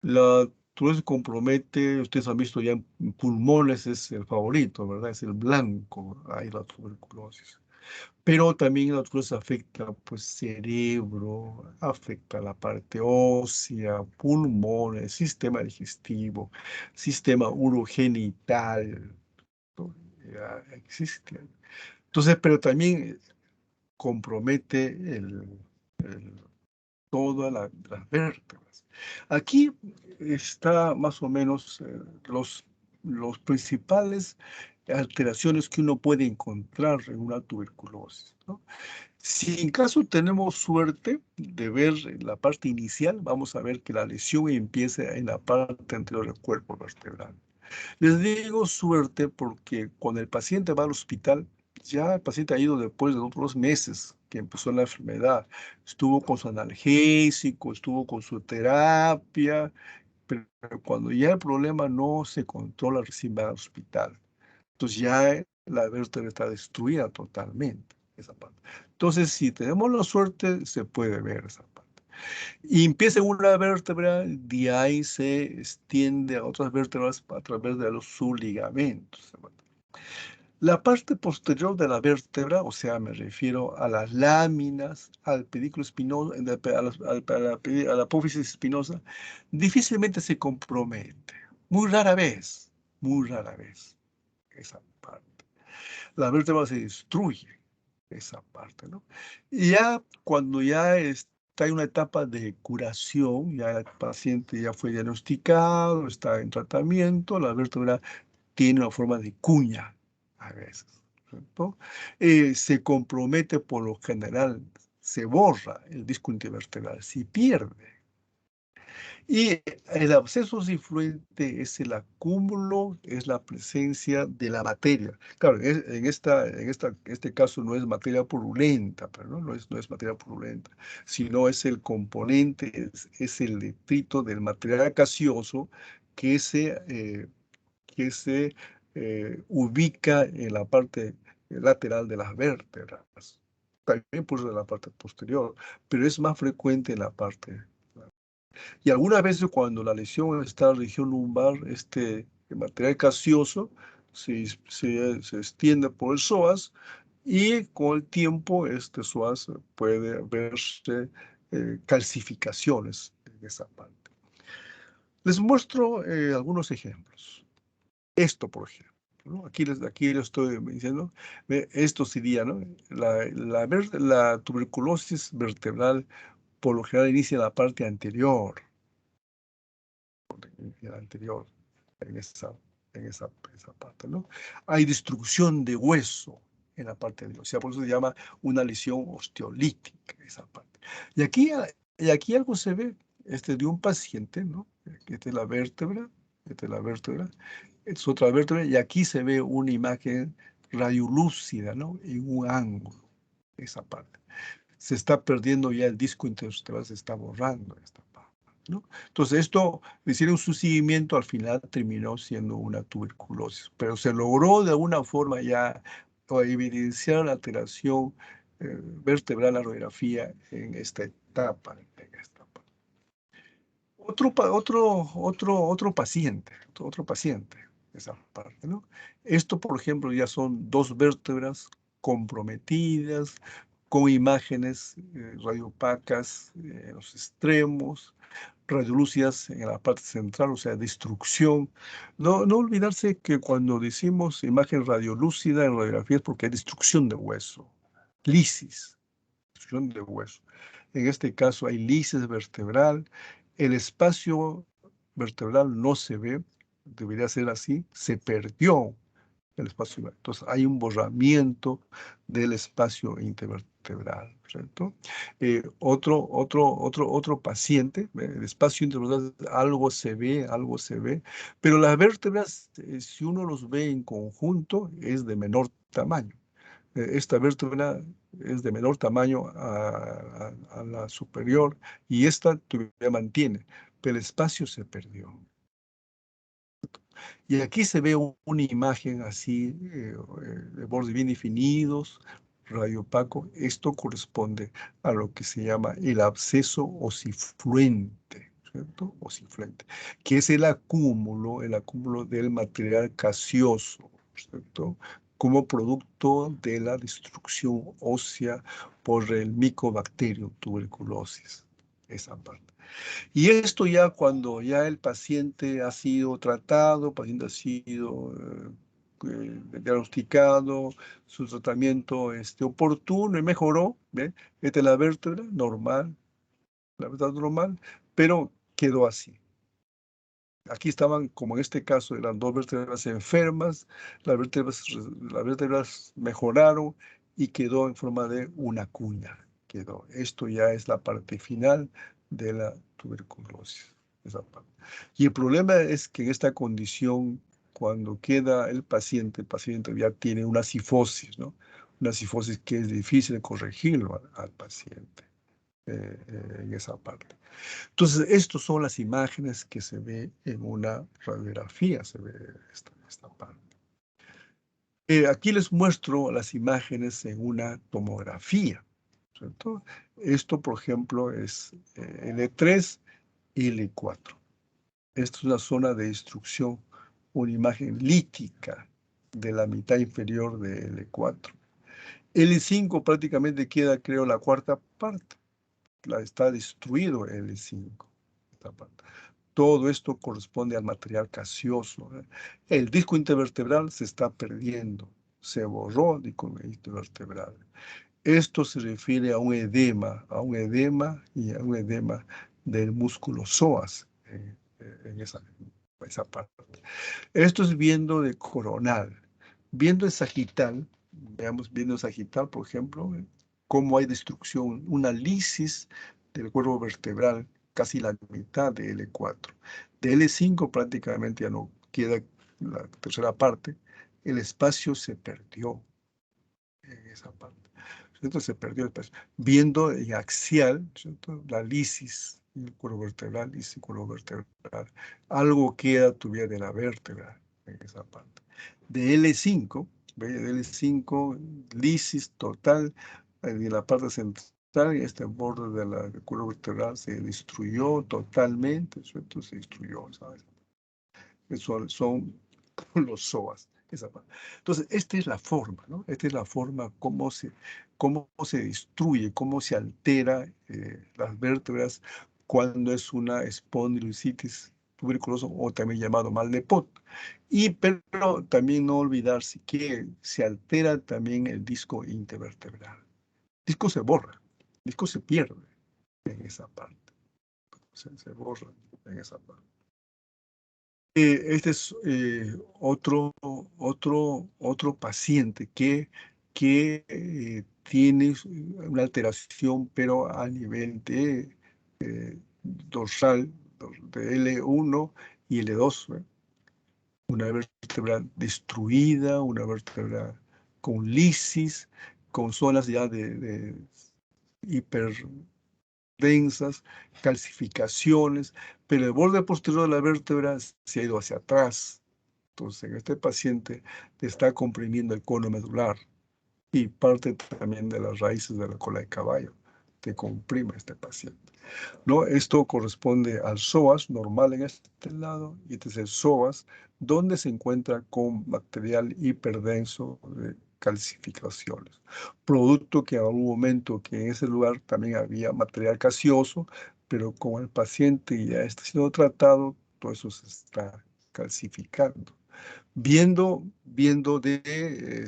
La tuberculosis compromete, ustedes han visto ya en pulmones, es el favorito, ¿verdad? Es el blanco, ahí la tuberculosis. Pero también la tuberculosis afecta pues cerebro, afecta la parte ósea, pulmones, sistema digestivo, sistema urogenital, ya existe. Entonces, pero también compromete todas las vértebras. Aquí está más o menos los principales alteraciones que uno puede encontrar en una tuberculosis, ¿no? Si en caso tenemos suerte de ver la parte inicial, vamos a ver que la lesión empieza en la parte anterior del cuerpo vertebral. Les digo suerte porque cuando el paciente va al hospital, ya el paciente ha ido después de otros meses que empezó la enfermedad. Estuvo con su analgésico, estuvo con su terapia, pero cuando ya el problema no se controla, recién va al hospital. Entonces ya la vértebra está destruida totalmente, esa parte. Entonces, si tenemos la suerte, se puede ver esa parte. Y empieza en una vértebra, de ahí se extiende a otras vértebras a través de los subligamentos. La parte posterior de la vértebra, o sea, me refiero a las láminas, al pedículo espinoso, a la apófisis espinosa, difícilmente se compromete. Muy rara vez, esa parte. La vértebra se destruye, esa parte, ¿no? Y ya cuando ya está en una etapa de curación, ya el paciente ya fue diagnosticado, está en tratamiento, la vértebra tiene una forma de cuña a veces, ¿cierto? Se compromete por lo general, se borra el disco intervertebral, se pierde. Y el absceso influente es el acúmulo, es la presencia de la materia. Claro, este caso no es materia purulenta, pero no es materia purulenta, sino es el componente, es el detrito del material gaseoso que se ubica en la parte lateral de las vértebras. También por la parte posterior, pero es más frecuente en la parte. Y algunas veces cuando la lesión está en la región lumbar, el material gaseoso se extiende por el psoas y con el tiempo este psoas puede verse calcificaciones en esa parte. Les muestro algunos ejemplos. Esto, por ejemplo, ¿no? Aquí les estoy diciendo, esto sería, ¿no? La tuberculosis vertebral por lo general inicia en la parte anterior, en la anterior, en esa parte, ¿no? Hay destrucción de hueso en la parte anterior, o sea, por eso se llama una lesión osteolítica, esa parte. Y aquí algo se ve, de un paciente, ¿no? Esta es la vértebra, esta es la vértebra, esta es otra vértebra, y aquí se ve una imagen radiolúcida, ¿no? En un ángulo, esa parte. Se está perdiendo ya el disco intervertebral, se está borrando esta parte, ¿no? Entonces, esto, le hicieron su seguimiento, al final terminó siendo una tuberculosis, pero se logró de alguna forma ya evidenciar la alteración vertebral, la radiografía en esta etapa. Otro paciente, esa parte, ¿no? Esto, por ejemplo, ya son dos vértebras comprometidas, con imágenes radiopacas en los extremos, radiolúcidas en la parte central, o sea, destrucción. No olvidarse que cuando decimos imagen radiolúcida en radiografía es porque hay destrucción de hueso, lisis, destrucción de hueso. En este caso hay lisis vertebral, el espacio vertebral no se ve, debería ser así, se perdió el espacio. Entonces hay un borramiento del espacio intervertebral, ¿cierto? Otro paciente, el espacio intervertebral, algo se ve, pero las vértebras, si uno los ve en conjunto, es de menor tamaño. Esta vértebra es de menor tamaño a la superior y esta todavía mantiene, pero el espacio se perdió. Y aquí se ve una imagen así, de bordes bien definidos, radiopaco. Esto corresponde a lo que se llama el absceso osifluente, ¿cierto? Osifluente, que es el acúmulo del material gaseoso, ¿cierto? Como producto de la destrucción ósea por el Mycobacterium tuberculosis, esa parte. Y esto ya cuando ya el paciente ha sido tratado, el paciente ha sido diagnosticado, su tratamiento oportuno y mejoró, ¿ve? Esta es la vértebra normal, pero quedó así. Aquí estaban, como en este caso, eran dos vértebras enfermas, las vértebras mejoraron y quedó en forma de una cuña. Quedó. Esto ya es la parte final de la tuberculosis. Esa parte. Y el problema es que en esta condición, cuando queda el paciente ya tiene una cifosis, ¿no? Una cifosis que es difícil de corregirlo al paciente en esa parte. Entonces, estas son las imágenes que se ve en una radiografía, se ve esta parte. Aquí les muestro las imágenes en una tomografía, ¿cierto? Esto, por ejemplo, es L3 y L4. Esta es una zona de destrucción, una imagen lítica de la mitad inferior de L4. L5 prácticamente queda, creo, la cuarta parte. Está destruido L5. Esta parte. Todo esto corresponde al material gaseoso. El disco intervertebral se está perdiendo. Se borró el disco intervertebral. Esto se refiere a un edema y a un edema del músculo psoas en esa parte. Esto es viendo de coronal. Viendo en sagital, veamos viendo en sagital, por ejemplo, cómo hay destrucción, una lisis del cuerpo vertebral, casi la mitad de L4. De L5 prácticamente ya no queda la tercera parte, el espacio se perdió en esa parte. ¿Cierto? Se perdió el espacio. Viendo en axial, ¿cierto? La lisis, el cuerpo vertebral, lisis, cuerpo vertebral. Algo queda todavía de la vértebra en esa parte. De L5, ¿ve? De L5, lisis total, en la parte central, este borde del cuerpo vertebral se destruyó totalmente, ¿cierto? Se destruyó, ¿sabes? Son los psoas. Esa parte. Entonces, esta es la forma, ¿no? Esta es la forma cómo se destruye, cómo se altera las vértebras cuando es una espondilocitis tuberculosa o también llamado mal de Pot. Pero también no olvidarse que se altera también el disco intervertebral. El disco se borra, el disco se pierde en esa parte. Se borra en esa parte. Este es otro paciente que tiene una alteración, pero a nivel de dorsal, de L1 y L2. Una vértebra destruida, una vértebra con lisis, con zonas ya de hiperdensas, calcificaciones, pero el borde posterior de la vértebra se ha ido hacia atrás. Entonces, en este paciente está comprimiendo el cono medular y parte también de las raíces de la cola de caballo. Te comprime este paciente. ¿No? Esto corresponde al psoas normal en este lado y este es el psoas donde se encuentra con material hiperdenso calcificaciones, producto que en algún momento que en ese lugar también había material gaseoso, pero como el paciente ya está siendo tratado, todo eso se está calcificando. Viendo de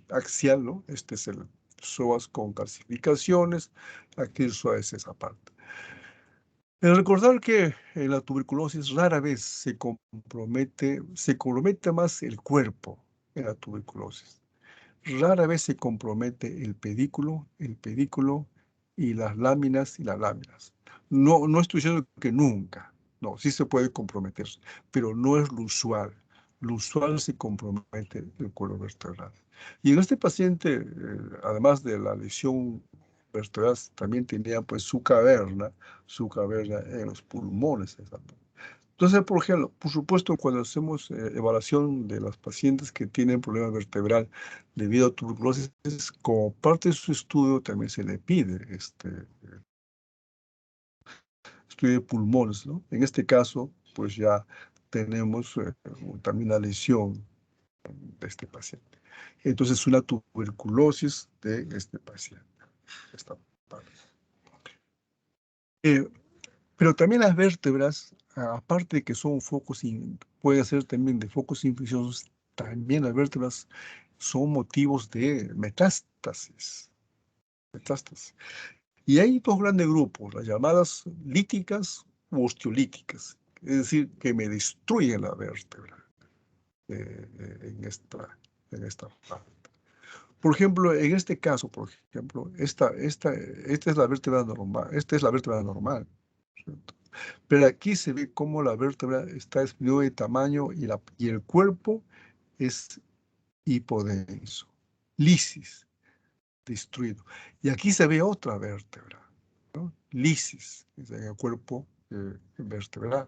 axial, ¿no? Este es el psoas con calcificaciones, aquí el psoas es esa parte. El recordar que en la tuberculosis rara vez se compromete más el cuerpo en la tuberculosis. Rara vez se compromete el pedículo y las láminas. No, no estoy diciendo que nunca, no, sí se puede comprometer, pero no es lo usual. Lo usual se compromete el cuero vertebral. Y en este paciente, además de la lesión vertebral, también tenía pues su caverna en los pulmones. Entonces, por ejemplo, por supuesto, cuando hacemos evaluación de los pacientes que tienen problema vertebral debido a tuberculosis, como parte de su estudio también se le pide estudio de pulmones, ¿no? En este caso, pues ya tenemos también la lesión de este paciente. Entonces, una tuberculosis de este paciente. Esta parte. Pero también las vértebras, aparte de que son puede ser también de focos infecciosos, también las vértebras son motivos de metástasis. Y hay dos grandes grupos, las llamadas líticas u osteolíticas, es decir, que me destruyen la vértebra en esta parte. Por ejemplo, en este caso, esta es la vértebra normal, esta es la vértebra normal, ¿cierto? Pero aquí se ve cómo la vértebra está disminuida de tamaño y el cuerpo es hipodenso, lisis, destruido. Y aquí se ve otra vértebra, ¿no? Lisis, es en el cuerpo vertebral,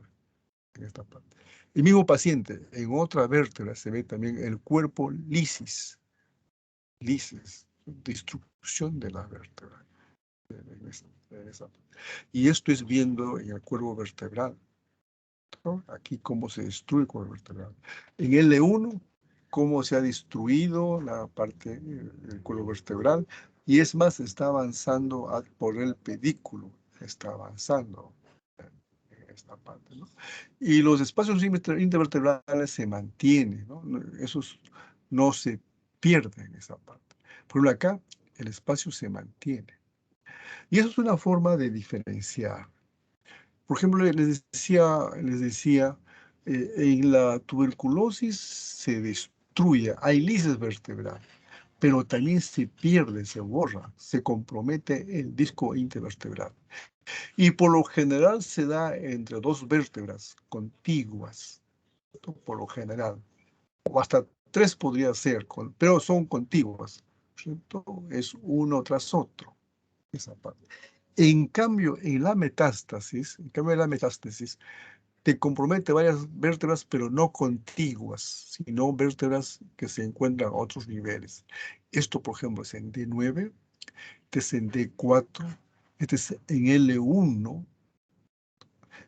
en esta parte. El mismo paciente, en otra vértebra se ve también el cuerpo lisis, destrucción de la vértebra. En esa parte. Y esto es viendo en el cuerpo vertebral, ¿no? Aquí cómo se destruye el cuerpo vertebral. En L1, cómo se ha destruido la parte del cuerpo vertebral. Y es más, está avanzando por el pedículo, está avanzando en esta parte, ¿no? Y los espacios intervertebrales se mantienen, ¿no? Esos no se pierden en esa parte. Por ejemplo, acá el espacio se mantiene. Y eso es una forma de diferenciar. Por ejemplo, les decía, en la tuberculosis se destruye, hay lisis vertebral, pero también se pierde, se borra, se compromete el disco intervertebral. Y por lo general se da entre dos vértebras contiguas, ¿no? Por lo general, o hasta tres podría ser, pero son contiguas, ¿cierto? Es uno tras otro, esa parte. En cambio, en la metástasis, te compromete varias vértebras, pero no contiguas, sino vértebras que se encuentran a otros niveles. Esto, por ejemplo, es en D9, este es en D4, este es en L1.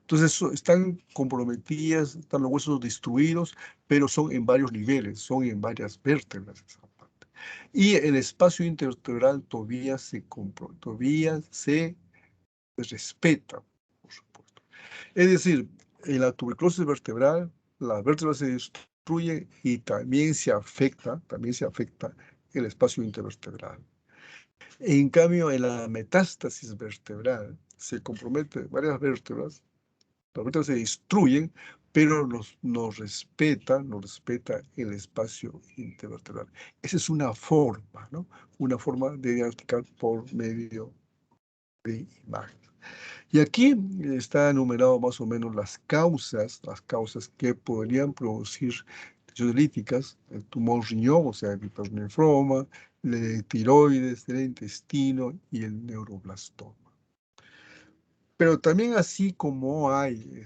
Entonces, están comprometidas, están los huesos destruidos, pero son en varios niveles, son en varias vértebras. Esa parte. Y el espacio intervertebral todavía se respeta, por supuesto. Es decir, en la tuberculosis vertebral, la vértebra se destruye y también se afecta el espacio intervertebral. En cambio, en la metástasis vertebral se compromete varias vértebras, las vértebras se destruyen, pero nos respeta el espacio intervertebral. Esa es una forma, ¿no? Una forma de diagnosticar por medio de imagen. Y aquí está enumerado más o menos las causas que podrían producir lesiones líticas, el tumor riñón, o sea, el hipernefroma, el tiroides, el intestino y el neuroblastoma. Pero también así como hay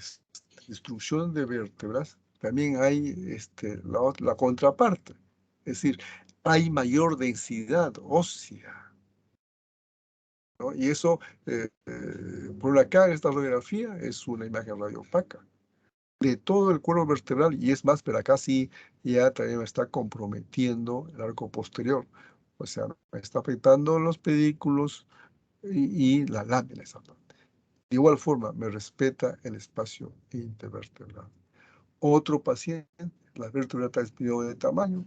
destrucción de vértebras, también hay la contraparte. Es decir, hay mayor densidad ósea, ¿no? Y eso, por acá, esta radiografía es una imagen radiopaca. de todo el cuerpo vertebral, y es más, pero acá sí ya también me está comprometiendo el arco posterior. O sea, me está afectando los pedículos y la lámina esa parte. De igual forma, me respeta el espacio intervertebral. Otro paciente, la vértebra está disminuida de tamaño,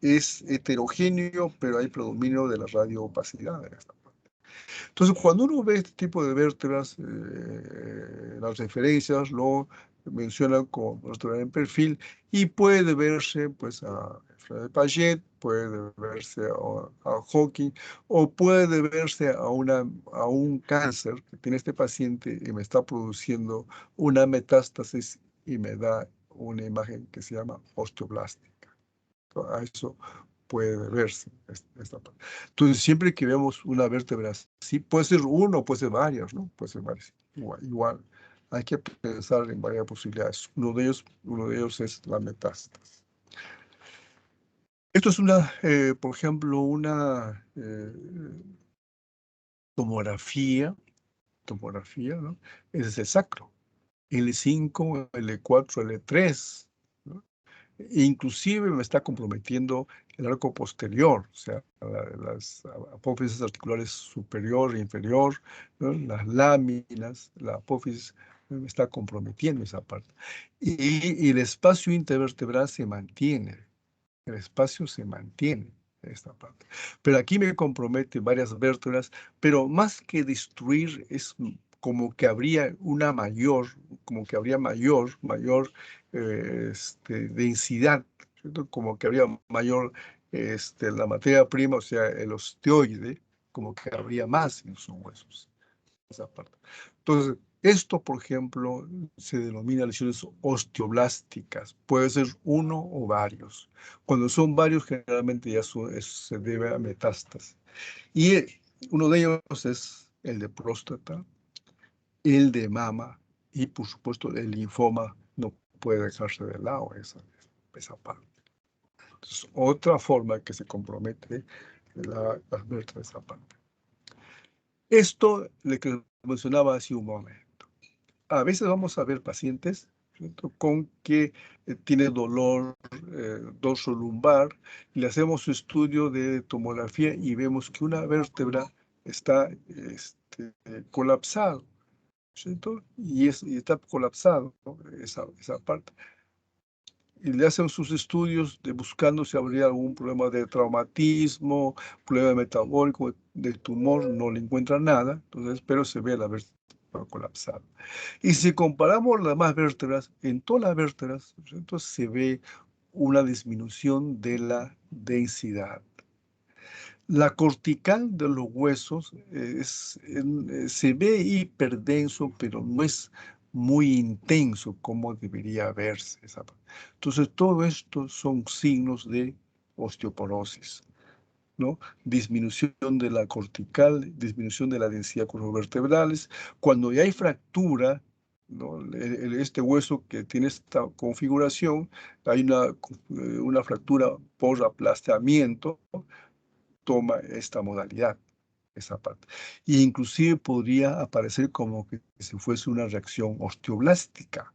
es heterogéneo, pero hay predominio de la radioopacidad en esta parte. Entonces, cuando uno ve este tipo de vértebras, las referencias lo mencionan como vértebra en perfil y puede verse pues a Fred Paget, puede verse a Hawking o puede verse a un cáncer que tiene este paciente y me está produciendo una metástasis y me da una imagen que se llama osteoblástica. A eso puede verse esta parte. Entonces, siempre que vemos una vértebra así, puede ser uno, puede ser varias, ¿no? Puede ser varias. Igual, hay que pensar en varias posibilidades. Uno de ellos es la metástasis. Esto es por ejemplo, una tomografía, ¿no? Ese es el sacro. L5, L4, L3, ¿no? Inclusive me está comprometiendo el arco posterior, o sea, las apófisis articulares superior e inferior, ¿no? Las láminas, la apófisis me está comprometiendo esa parte. Y el espacio intervertebral se mantiene, el espacio se mantiene esta parte. Pero aquí me compromete varias vértebras, pero más que destruir es como que habría como que habría mayor densidad, ¿cierto? Como que habría mayor, la materia prima, o sea, el osteoide, como que habría más en sus huesos, esa parte. Entonces, esto, por ejemplo, se denomina lesiones osteoblásticas. Puede ser uno o varios. Cuando son varios, generalmente ya se debe a metástasis. Y uno de ellos es el de próstata, el de mama y, por supuesto, el linfoma no puede dejarse de lado esa parte. Entonces, otra forma que se compromete las vértebras, esa parte. Esto le que mencionaba hace un momento. A veces vamos a ver pacientes, ¿cierto?, con que tiene dolor dorsolumbar, y le hacemos su estudio de tomografía y vemos que una vértebra está colapsado, ¿cierto? Y está colapsado, ¿no? Esa parte. Y le hacen sus estudios buscando si habría algún problema de traumatismo, problema metabólico, de tumor, no le encuentran nada, entonces, pero se ve la vértebra colapsada. Y si comparamos las demás vértebras, en todas las vértebras, entonces se ve una disminución de la densidad. La cortical de los huesos se ve hiperdenso, pero no es muy intenso como debería verse. Entonces, todo esto son signos de osteoporosis, ¿no? Disminución de la cortical, disminución de la densidad con los vertebrales. Cuando ya hay fractura, ¿no? Este hueso que tiene esta configuración, hay una fractura por aplastamiento, toma esta modalidad, esa parte. E inclusive podría aparecer como que si fuese una reacción osteoblástica,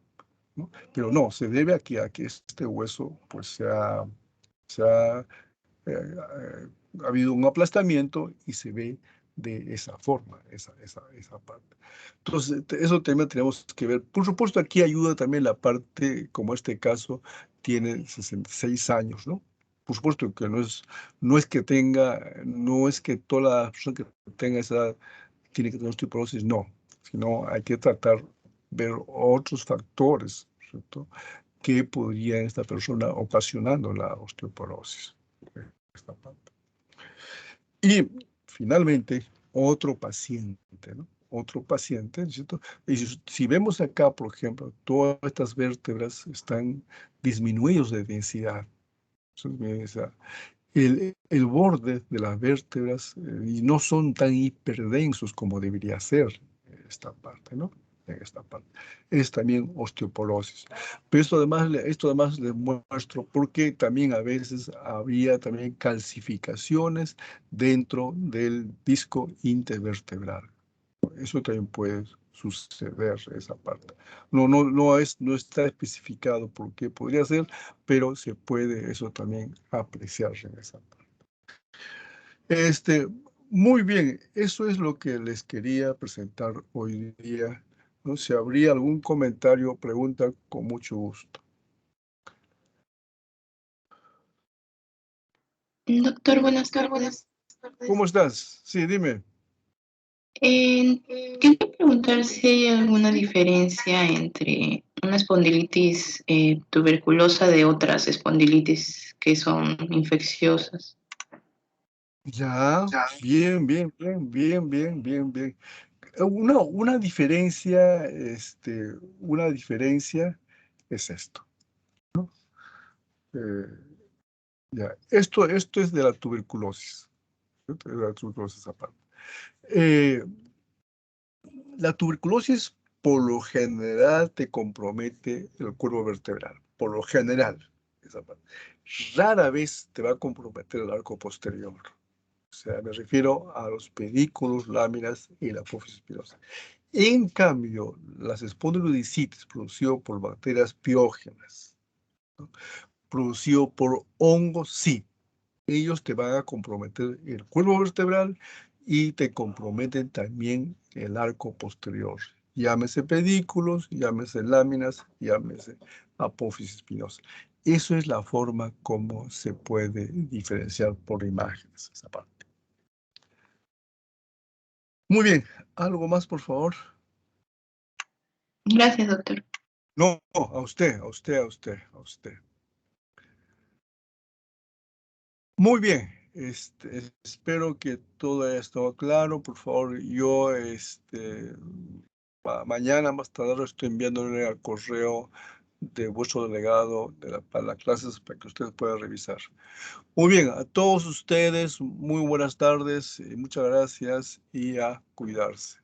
¿no? Pero no, se debe a que este hueso pues ha habido un aplastamiento y se ve de esa forma, esa parte. Entonces, eso también tenemos que ver. Por supuesto, aquí ayuda también la parte, como este caso, tiene 66 años, ¿no? Por supuesto que no es que toda la persona que tenga esa edad tiene que tener osteoporosis, no, sino hay que tratar ver otros factores, ¿cierto?, que podría esta persona ocasionando la osteoporosis. Esta parte. Y finalmente, otro paciente, ¿no? Otro paciente, ¿cierto? Y si vemos acá, por ejemplo, todas estas vértebras están disminuidos de densidad. El borde de las vértebras y no son tan hiperdensos como debería ser esta parte, ¿no? En esta parte. Es también osteoporosis. Pero esto además les muestro porque también a veces había también calcificaciones dentro del disco intervertebral. Eso también puede suceder esa parte. No, no está especificado por qué podría ser, pero se puede eso también apreciar en esa parte. Muy bien, eso es lo que les quería presentar hoy día, ¿no? Si habría algún comentario o pregunta, con mucho gusto. Doctor, buenas tardes. ¿Cómo estás? Sí, dime. Quería preguntar si hay alguna diferencia entre una espondilitis tuberculosa de otras espondilitis que son infecciosas. Ya, bien, bien, bien, bien, bien, bien, bien. Una diferencia, una diferencia es esto. Eh, ya, esto es de la tuberculosis. ¿No? De la tuberculosis aparte. La tuberculosis por lo general te compromete el cuerpo vertebral, por lo general. Esa parte. Rara vez te va a comprometer el arco posterior. O sea, me refiero a los pedículos, láminas y la apófisis espinosa. En cambio, las espondilodicitis producidas por bacterias piógenas, ¿no? Producido por hongos, sí, ellos te van a comprometer el cuerpo vertebral y te comprometen también el arco posterior. Llámese pedículos, llámese láminas, llámese apófisis espinosa. Eso es la forma como se puede diferenciar por imágenes esa parte. Muy bien, ¿algo más, por favor? Gracias, doctor. No, a usted, a usted, a usted, a usted. Muy bien, espero que todo haya estado claro. Por favor, yo mañana más tarde estoy enviándole al correo de vuestro delegado para las clases para que usted pueda revisar. Muy bien, a todos ustedes, muy buenas tardes, muchas gracias y a cuidarse.